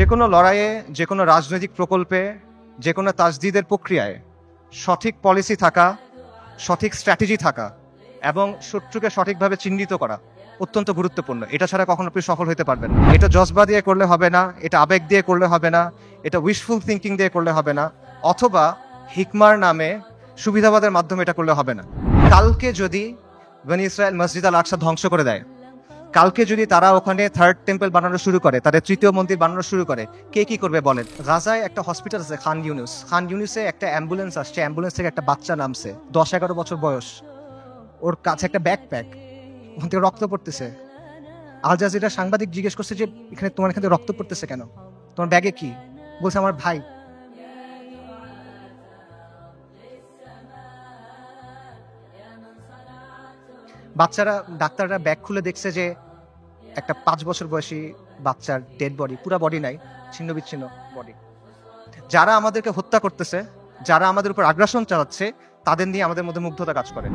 যে কোনো লড়াইয়ে, যে কোনো রাজনৈতিক প্রকল্পে, যে কোনো তাজদিদের প্রক্রিয়ায় সঠিক পলিসি থাকা, সঠিক স্ট্র্যাটেজি থাকা এবং শত্রুকে সঠিকভাবে চিহ্নিত করা অত্যন্ত গুরুত্বপূর্ণ। এটা ছাড়া কখনো আপনি সফল হতে পারবেন না। এটা জজবা দিয়ে করলে হবে না, এটা আবেগ দিয়ে করলে হবে না, এটা উইশফুল থিঙ্কিং দিয়ে করলে হবে না, অথবা হিকমার নামে সুবিধাবাদের মাধ্যমে এটা করলে হবে না। কালকে যদি বনি ইসরায়েল মসজিদ আল আকসা ধ্বংস করে দেয়, কালকে যদি তারা ওখানে থার্ড টেম্পল বানানো শুরু করে, তাদের তৃতীয় মন্দির বানানো শুরু করে, কে কি করবে বলেন? গাজায় একটা হসপিটাল আছে খান ইউনুসে একটা অ্যাম্বুলেন্স আসছে, অ্যাম্বুলেন্স থেকে একটা বাচ্চা নামছে, 10-11 বছর বয়স, ওর কাছে একটা ব্যাকপ্যাক, ওখান থেকে রক্ত পড়তেছে। আল জাজিরা সাংবাদিক জিজ্ঞেস করছে যে তোমার এখান থেকে রক্ত পড়তেছে কেন, তোমার ব্যাগে কি? বলছে আমার ভাই। বাচ্চারা, ডাক্তাররা ব্যাগ খুলে দেখছে যে একটা 5 বছর বয়সী বাচ্চার ডেড বডি, পুরা বডি নাই, ছিন্ন বিচ্ছিন্ন বডি। যারা আমাদেরকে হত্যা করতেছে, যারা আমাদের উপর আগ্রাসন চালাচ্ছে, তাদের নিয়ে আমাদের মধ্যে মুগ্ধতা কাজ করে।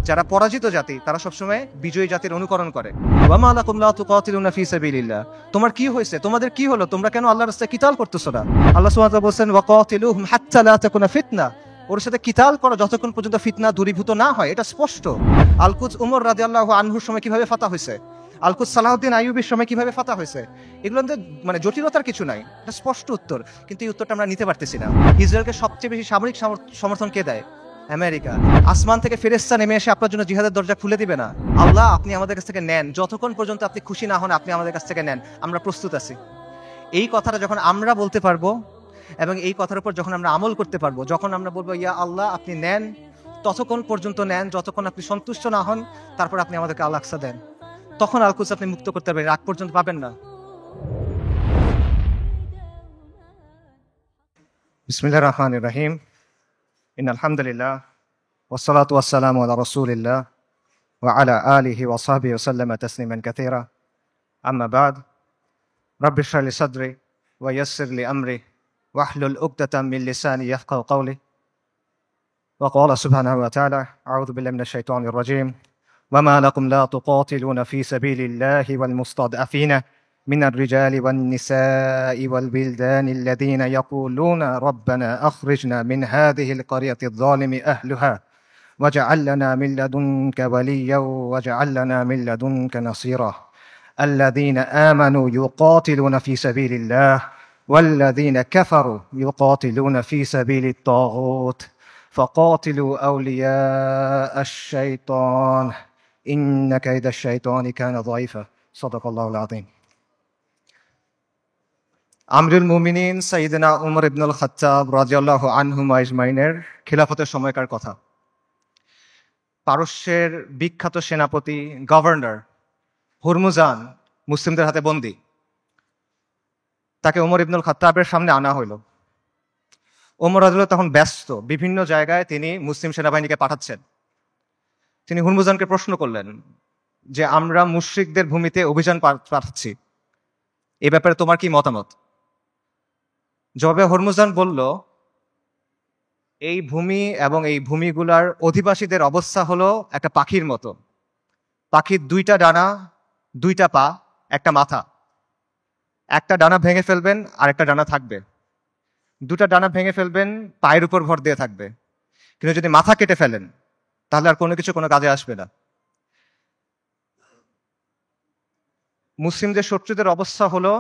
যারা পরাজিত জাতি, তারা সবসময় বিজয়ী জাতির অনুকরণ করে। ওয়ামা লাকুম লা তুকাতিলুনা ফি সাবিলিল্লাহ, তোমার কি হয়েছে, তোমাদের কি হলো, তোমরা কেন আল্লাহর রাস্তায় কিতাল করতেছো না? আল্লাহ সুবহানাহু ওয়া তাআলা বলেন ওয়াকাতিলুহুম হাত্তা লা তাকুনা ফিতনা, ওর সাথে কিতাল করো যতক্ষণ পর্যন্ত ফিতনা দূরীভূত না হয়। এটা স্পষ্ট। আল-কুদস উমর রাদিয়াল্লাহু আনহুর সময় কিভাবে ফাতা হয়েছে, আল-কুদস সালাহউদ্দিন আইয়ুবীর সময় কিভাবে ফাতা হয়েছে, এগুলোর মানে জটিলতার কিছু নাই, এটা স্পষ্ট উত্তর। কিন্তু এই উত্তরটা আমরা নিতে পারতেছি না। ইসরায়েলকে সবচেয়ে বেশি সামরিক সমর্থন কে দেয়? আমেরিকা। আসমান থেকে ফেরেশতা নেমে এসে আপনার জন্য জিহাদের দরজা খুলে দিবে না? আল্লাহ, আপনি আমাদের কাছ থেকে নেন, যতক্ষণ পর্যন্ত আপনি খুশি না হন আপনি আমাদের কাছ থেকে নেন, আমরা প্রস্তুত আছি। এই কথাটা যখন আমরা বলতে পারবো এবং এই কথার উপর যখন আমরা আমল করতে পারবো, যখন আমরা বলবো ইয়া আল্লাহ আপনি নেন, ততক্ষণ পর্যন্ত নেন যতক্ষণ আপনি সন্তুষ্ট না হন, তারপর আপনি আমাদেরকে আল আকসা দেন, তখন আল-কুদস আপনি মুক্ত করতে পারবেন, রাগ পর্যন্ত পাবেন না। বিসমিল্লাহির রহমানির রহিম। ইন্নাল হামদুলিল্লাহ ওয়াসসালাতু ওয়াসসালামু আলা রাসূলিল্লাহ ওয়া আলা আলিহি ওয়া সাহবিহি ওয়া সাল্লামা তাসলিমান কাসীরা। আম্মা বাদ। রাব্বি ইশরাহ লি সাদরি ওয়া ইয়াসসির লি আমরি ওয়াহলুল উকদাতাম মিন লিসানি ইয়াফকাহু কওলি। ওয়া ক্বালা সুবহানাহু ওয়া তাআলা আউযু বিল্লাহি মিনাশ শাইতানির রাজীম। وما لكم لا تقاتلون في سبيل الله والمستضعفين من الرجال والنساء والولدان الذين يقولون ربنا أخرجنا من هذه القرية الظالم أهلها واجعل لنا من لدنك وليا واجعل لنا من لدنك نصيرا الذين آمنوا يقاتلون في سبيل الله والذين كفروا يقاتلون في سبيل الطاغوت فقاتلوا أولياء الشيطان إن كيد الشيطان كان ضعيفا صدق الله العظيم. আমিরুল মুমিনিন সাইয়েদনা উমর ইবনুল খাত্তাব রাদিয়াল্লাহু আনহুমা আজমাইনের খিলাফতের সময়কার কথা। পারস্যের বিখ্যাত সেনাপতি গভর্নর হুরমুজান মুসলিমদের হাতে বন্দী। তাকে উমর ইবনুল খাত্তাবের সামনে আনা হইল। ওমর রাদিয়াল্লাহু তখন ব্যস্ত, বিভিন্ন জায়গায় তিনি মুসলিম সেনাবাহিনীকে পাঠাচ্ছেন। তিনি হুরমুজানকে প্রশ্ন করলেন যে আমরা মুশরিকদের ভূমিতে অভিযান পাঠাচ্ছি, এ ব্যাপারে তোমার কি মতামত? জবাবে হুরমুজান বলল, এই ভূমি এবং এই ভূমিগুলার অধিবাসীদের অবস্থা হলো একটা পাখির মতো। পাখির 2টা ডানা, 2টা পা, একটা মাথা। একটা ডানা ভেঙে ফেলবেন আর একটা ডানা থাকবে। 2টা ডানা ভেঙে ফেলবেন, পায়ের উপর ভর দিয়ে থাকবে। কিন্তু যদি মাথা কেটে ফেলেন তাহলে আর কোনো কিছু কোনো কাজে আসবে না। মুসলিমদের শত্রুদের অবস্থা হলো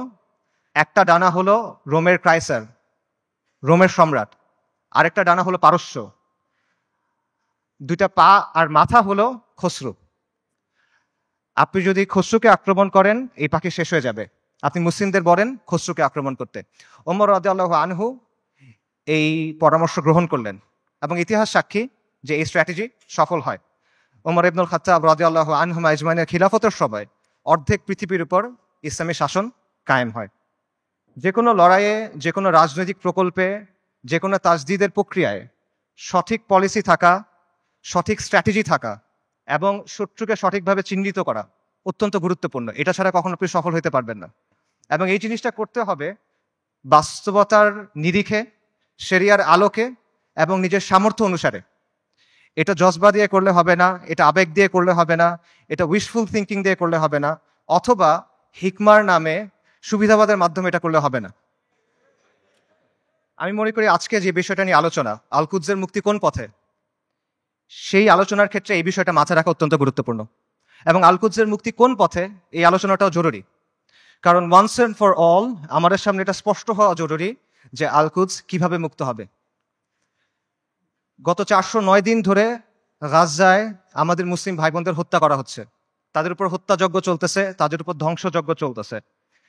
একটা ডানা হলো রোমের কায়সার, রোমের সম্রাট, আরেকটা ডানা হলো পারস্য, 2টা পা আর মাথা হলো খসরু। আপনি যদি খসরুকে আক্রমণ করেন এই পাখি শেষ হয়ে যাবে। আপনি মুসলিমদের বলেন খসরুকে আক্রমণ করতে। ওমর রাদিয়াল্লাহু আনহু এই পরামর্শ গ্রহণ করলেন এবং ইতিহাস সাক্ষী যে এই স্ট্র্যাটেজি সফল হয়। ওমর ইবনুল খাত্তাব রাদিয়াল্লাহু আনহুমা আজমাইনের খিলাফতের সময় অর্ধেক পৃথিবীর উপর ইসলামী শাসন কায়েম হয়। যে কোনো লড়াইয়ে, যে কোনো রাজনৈতিক প্রকল্পে, যে কোনো তাজদিদের প্রক্রিয়ায় সঠিক পলিসি থাকা, সঠিক স্ট্র্যাটেজি থাকা এবং শত্রুকে সঠিকভাবে চিহ্নিত করা অত্যন্ত গুরুত্বপূর্ণ। এটা ছাড়া কখনো আপনি সফল হতে পারবেন না। এবং এই জিনিসটা করতে হবে বাস্তবতার নিরিখে, শরিয়ার আলোকে এবং নিজের সামর্থ্য অনুসারে। এটা জজবা দিয়ে করলে হবে না, এটা আবেগ দিয়ে করলে হবে না, এটা উইশফুল থিঙ্কিং দিয়ে করলে হবে না, অথবা হিকমার নামে সুবিধাবাদের মাধ্যমে এটা করলে হবে না। আমি মনে করি আজকে যে বিষয়টা নিয়ে আলোচনা, আল কুদসের মুক্তি কোন পথে, সেই আলোচনার ক্ষেত্রে এই বিষয়টা মাথায় রাখা অত্যন্ত গুরুত্বপূর্ণ। এবং আল কুদসের মুক্তি কোন পথে এই আলোচনাটাও জরুরি, কারণ ওয়ান্স এন্ড ফর অল আমাদের সামনে এটা স্পষ্ট হওয়া জরুরি যে আল কুদস কিভাবে মুক্ত হবে। গত 409 দিন ধরে গাজায় আমাদের মুসলিম ভাই বোনদের হত্যা করা হচ্ছে, তাদের উপর হত্যাযজ্ঞ চলতেছে, তাদের উপর ধ্বংসযজ্ঞ চলতেছে।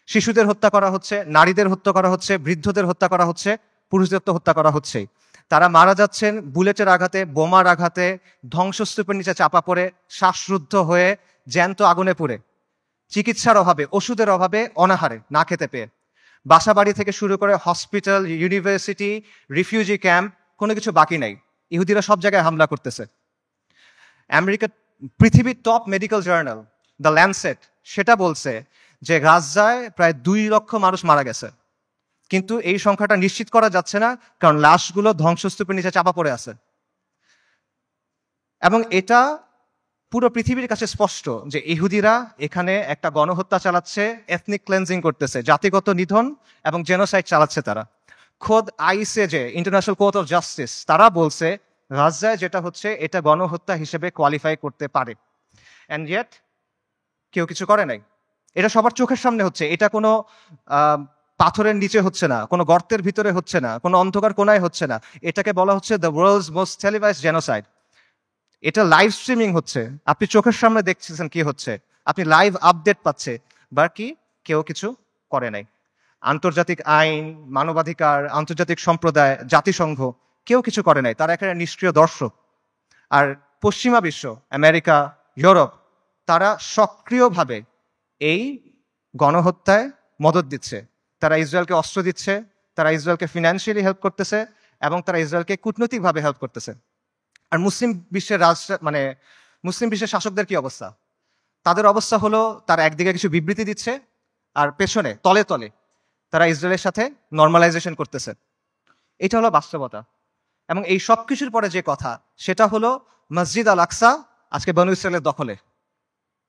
শিশুদের হত্যা করা হচ্ছে, নারীদের হত্যা করা হচ্ছে, বৃদ্ধদের হত্যা করা হচ্ছে, পুরুষদের তো হত্যা করা হচ্ছেই। তারা মারা যাচ্ছেন বুলেটের আঘাতে, বোমার আঘাতে, ধ্বংসস্তূপের নিচে চাপা পড়ে, শ্বাসরুদ্ধ হয়ে, জ্যান্ত আগুনে পুড়ে, চিকিৎসার অভাবে, ওষুধের অভাবে, অনাহারে, না খেতে পেয়ে। বাসা বাড়ি থেকে শুরু করে হসপিটাল, ইউনিভার্সিটি, রিফিউজি ক্যাম্প, কোনো কিছু বাকি নাই। ইহুদিরা সব জায়গায় হামলা করতেছে। আমেরিকা, পৃথিবীর top medical journal the Landsat সেটা বলছে যে গাজায় প্রায় 2 লক্ষ মানুষ মারা গেছে, কিন্তু এই সংখ্যাটা নিশ্চিত করা যাচ্ছে না, কারণ লাশগুলো ধ্বংসস্তূপের নিচে চাপা পড়ে আছে। এবং এটা পুরো পৃথিবীর কাছে স্পষ্ট যে ইহুদিরা এখানে একটা গণহত্যা চালাচ্ছে, এথনিক ক্লেন্সিং করতেছে, জাতিগত নিধন এবং জেনোসাইড চালাচ্ছে তারা। খোদ ICJ, international court of justice, তারা বলছে গাজায় যেটা হচ্ছে এটা গণহত্যা হিসেবে কোয়ালিফাই করতে পারে। অ্যান্ড ইয়েট কেউ কিছু করে নাই। এটা সবার চোখের সামনে হচ্ছে, এটা কোনো পাথরের নিচে হচ্ছে না, কোনো গর্তের ভিতরে হচ্ছে না, কোনো অন্ধকার কোনায় হচ্ছে না। এটাকে বলা হচ্ছে the world's most televised genocide. এটা লাইভ স্ট্রিমিং হচ্ছে, আপনি চোখের সামনে দেখছেন কি হচ্ছে, আপনি লাইভ আপডেট পাচ্ছে, বা কি কেউ কিছু করে নাই। আন্তর্জাতিক আইন, মানবাধিকার, আন্তর্জাতিক সম্প্রদায়, জাতিসংঘ কেউ কিছু করে নাই, তারা এখানে নিষ্ক্রিয় দর্শক। আর পশ্চিমা বিশ্ব, আমেরিকা, ইউরোপ, তারা সক্রিয়ভাবে এই গণহত্যায় মদত দিচ্ছে। তারা ইসরায়েলকে অস্ত্র দিচ্ছে, তারা ইসরায়েলকে ফিনান্সিয়ালি হেল্প করতেছে, এবং তারা ইসরায়েলকে কূটনৈতিকভাবে হেল্প করতেছে। আর মুসলিম বিশ্বের মুসলিম বিশ্বের শাসকদের কি অবস্থা? তাদের অবস্থা হলো তারা একদিকে কিছু বিবৃতি দিচ্ছে, আর পেছনে তলে তলে তারা ইসরায়েলের সাথে নর্মালাইজেশন করতেছে। এটা হলো বাস্তবতা। এবং এই সব কিছুর পরে যে কথা, সেটা হলো মসজিদ আল আকসা আজকে বনু ইসরায়েলের দখলে।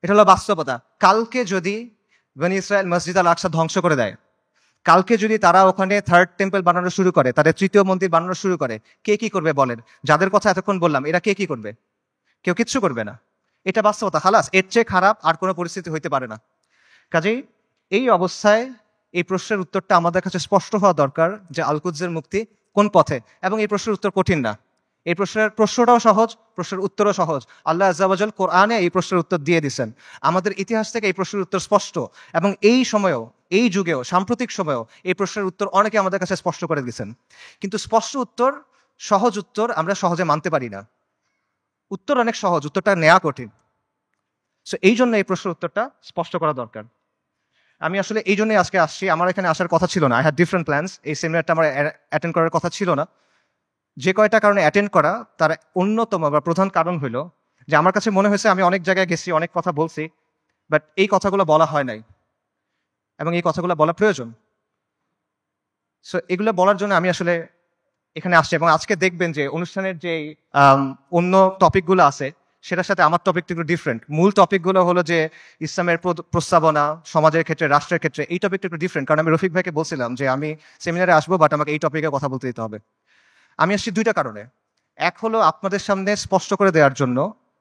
এটা হলো বাস্তবতা। কালকে যদি বনু ইসরায়েল মসজিদ আল আকসা ধ্বংস করে দেয়, কালকে যদি তারা ওখানে থার্ড টেম্পল বানানো শুরু করে, তাদের তৃতীয় মন্দির বানানো শুরু করে, কে কি করবে বলেন? যাদের কথা এতক্ষণ বললাম, এরা কে কি করবে? কেউ কিচ্ছু করবে না। এটা বাস্তবতা। খালাস, এর চেয়ে খারাপ আর কোনো পরিস্থিতি হইতে পারে না। কাজেই এই অবস্থায় এই প্রশ্নের উত্তরটা আমাদের কাছে স্পষ্ট হওয়া দরকার যে আল কুদসের মুক্তি কোন পথে। এবং এই প্রশ্নের উত্তর কঠিন না, এই প্রশ্নটাও সহজ, প্রশ্নের উত্তরও সহজ। আল্লাহ আজ্জা ওয়া জাল কোরআনে এই প্রশ্নের উত্তর দিয়ে দিচ্ছেন। আমাদের ইতিহাস থেকে এই প্রশ্নের উত্তর স্পষ্ট, এবং এই সময়েও, এই যুগেও, সাম্প্রতিক সময়েও এই প্রশ্নের উত্তর অনেকে আমাদের কাছে স্পষ্ট করে দিচ্ছেন। কিন্তু স্পষ্ট উত্তর, সহজ উত্তর আমরা সহজে মানতে পারি না। উত্তর অনেক সহজ, উত্তরটা নেওয়া কঠিন। সো এই জন্য এই প্রশ্নের উত্তরটা স্পষ্ট করা দরকার। আমি আসলে এই জন্যই আজকে আসছি। আমার এখানে আসার কথা ছিল না, আই হ্যাড ডিফারেন্ট প্ল্যান্স। এই সেমিনারটা আমার অ্যাটেন্ড করার কথা ছিল না। যে কয়টা কারণে অ্যাটেন্ড করা, তার অন্যতম বা প্রধান কারণ হলো যে আমার কাছে মনে হয়েছে আমি অনেক জায়গায় গেছি, অনেক কথা বলছি, বাট এই কথাগুলো বলা হয় নাই, এবং এই কথাগুলো বলা প্রয়োজন। সো এগুলো বলার জন্য আমি আসলে এখানে আসছি। এবং আজকে দেখবেন যে অনুষ্ঠানের যে অন্য টপিকগুলো আছে, সেটার সাথে আমার টপিকটা একটু ডিফারেন্ট। মূল টপিকগুলো হলো যে ইসলামের প্রস্তাবনা, সমাজের ক্ষেত্রে, রাষ্ট্রের ক্ষেত্রে। এই টপিকটা একটু ডিফারেন্ট, কারণ আমি রফিক ভাইকে বলছিলাম যে আমি সেমিনারে আসবো, বাট আমাকে এই টপিকে কথা বলতে দিতে হবে। আমি আসছি দুইটা কারণে। এক হলো আপনাদের সামনে স্পষ্ট করে দেওয়ার জন্য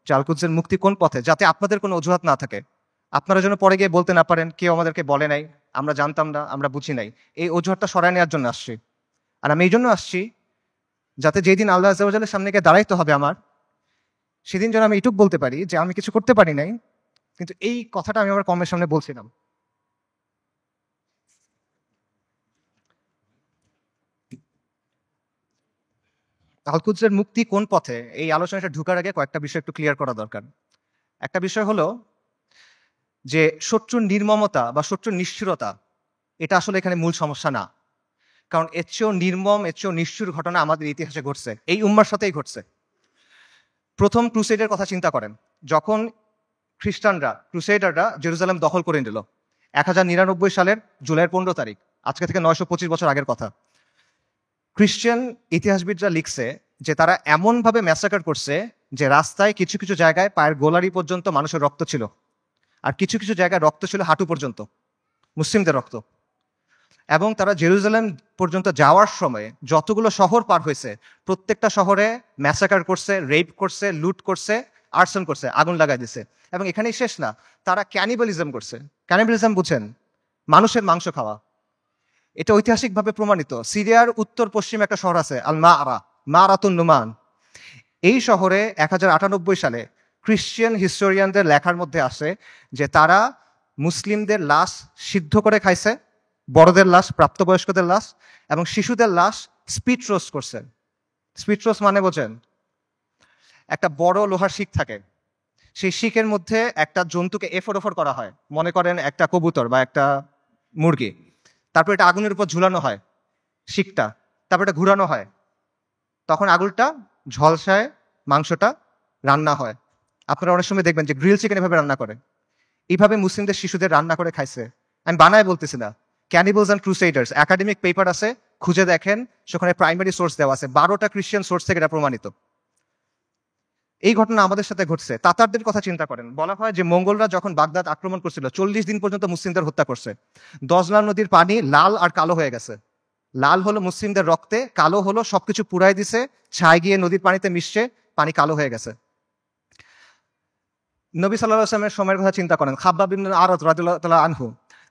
যে আল কুদসের মুক্তি কোন পথে, যাতে আপনাদের কোনো অজুহাত না থাকে, আপনারা যেন পরে গিয়ে বলতে না পারেন কেউ আমাদেরকে বলে নাই, আমরা জানতাম না, আমরা বুঝি নাই। এই অজুহাতটা সরায় নেওয়ার জন্য আসছি। আর আমি এই জন্য আসছি যাতে যেদিন আল্লাহ আজ্জা ওয়া জালের সামনে গিয়ে দাঁড়াইতে হবে আমার, সেদিন যেন আমি এইটুক বলতে পারি যে আমি কিছু করতে পারি নাই, কিন্তু এই কথাটা আমি আমার কমের সামনে বলছিলাম। আল কুদসের মুক্তি কোন পথে, এই আলোচনাটা ঢুকার আগে কয়েকটা বিষয় একটু ক্লিয়ার করা দরকার। একটা বিষয় হলো যে শত্রুর নির্মমতা বা শত্রুর নিষ্ঠুরতা, এটা আসলে এখানে মূল সমস্যা না। কারণ এর চেয়েও নির্মম, এর চেয়েও নিষ্ঠুর ঘটনা আমাদের ইতিহাসে ঘটছে, এই উম্মার সাথেই ঘটছে। প্রথম ক্রুসেডের কথা চিন্তা করেন, যখন ক্রুসেডাররা জেরুজালেম দখল করে নিল 1099 সালের জুলাইয়ের 15 তারিখ, আজকে থেকে 925 বছর আগের কথা। খ্রিস্টান ইতিহাসবিদরা লিখছে যে তারা এমনভাবে ম্যাসাকার করছে যে রাস্তায় কিছু কিছু জায়গায় পায়ের গোলারি পর্যন্ত মানুষের রক্ত ছিল, আর কিছু কিছু জায়গায় রক্ত ছিল হাঁটু পর্যন্ত, মুসলিমদের রক্ত। এবং তারা জেরুজালেম পর্যন্ত যাওয়ার সময় যতগুলো শহর পার হয়েছে প্রত্যেকটা শহরে ম্যাসাকার করছে, রেপ করছে, লুট করছে, আর্সন করছে, আগুন লাগাই দিছে। এবং এখানেই শেষ না, তারা ক্যানিবালিজম করছে। ক্যানিবালিজম বুঝেন? মানুষের মাংস খাওয়া। এটা ঐতিহাসিকভাবে প্রমাণিত। সিরিয়ার উত্তর পশ্চিমে একটা শহর আছে আল মারাতুন নুমান। এই শহরে 1098 সালে খ্রিশ্চিয়ান হিস্টোরিয়ানদের লেখার মধ্যে আসে যে তারা মুসলিমদের লাশ সিদ্ধ করে খাইছে, বড়দের লাশ, প্রাপ্তবয়স্কদের লাশ এবং শিশুদের লাশ স্পিড রোস্ট করছে। স্পিড রোস্ট মানে বোঝেন? একটা বড় লোহার শিক থাকে, সেই শিকের মধ্যে একটা জন্তুকে এফর ওফর করা হয়, মনে করেন একটা কবুতর বা একটা মুরগি। তারপর এটা আগুনের উপর ঝুলানো হয় শিকটা, তারপর এটা ঘুরানো হয়, তখন আগুনটা ঝলসায় মাংসটা রান্না হয়। আপনারা অনেক সময় দেখবেন যে গ্রিল চিকেন এভাবে রান্না করে। এইভাবে মুসলিমদের শিশুদের রান্না করে খাইছে। আমি বানায় বলতেছি না। ক্যানিবলস অ্যান্ড ক্রুসেডার্স একাডেমিক পেপার আছে, খুঁজে দেখেন, সেখানে প্রাইমারি সোর্স দেওয়া আছে, 12টা খ্রিস্টান সোর্স থেকে এটা প্রমাণিত। এই ঘটনা আমাদের সাথে ঘটছে। তাতারদের কথা চিন্তা করেন, বলা হয় যে মঙ্গলরা যখন বাগদাদ আক্রমণ করছিল 40 দিন পর্যন্ত মুসলিমদের হত্যা করছে। দজলা নদীর পানি লাল আর কালো হয়ে গেছে। লাল হলো মুসলিমদের রক্তে, কালো হলো সবকিছু পুরাই দিছে, ছাই গিয়ে নদীর পানিতে মিশছে, পানি কালো হয়ে গেছে। নবী সাল্লাল্লাহু আলাইহি ওয়াসাল্লামের সময়ের কথা চিন্তা করেন। খাব্বাব ইবনে আরাদ রাদিয়াল্লাহু তাআলা আনহু,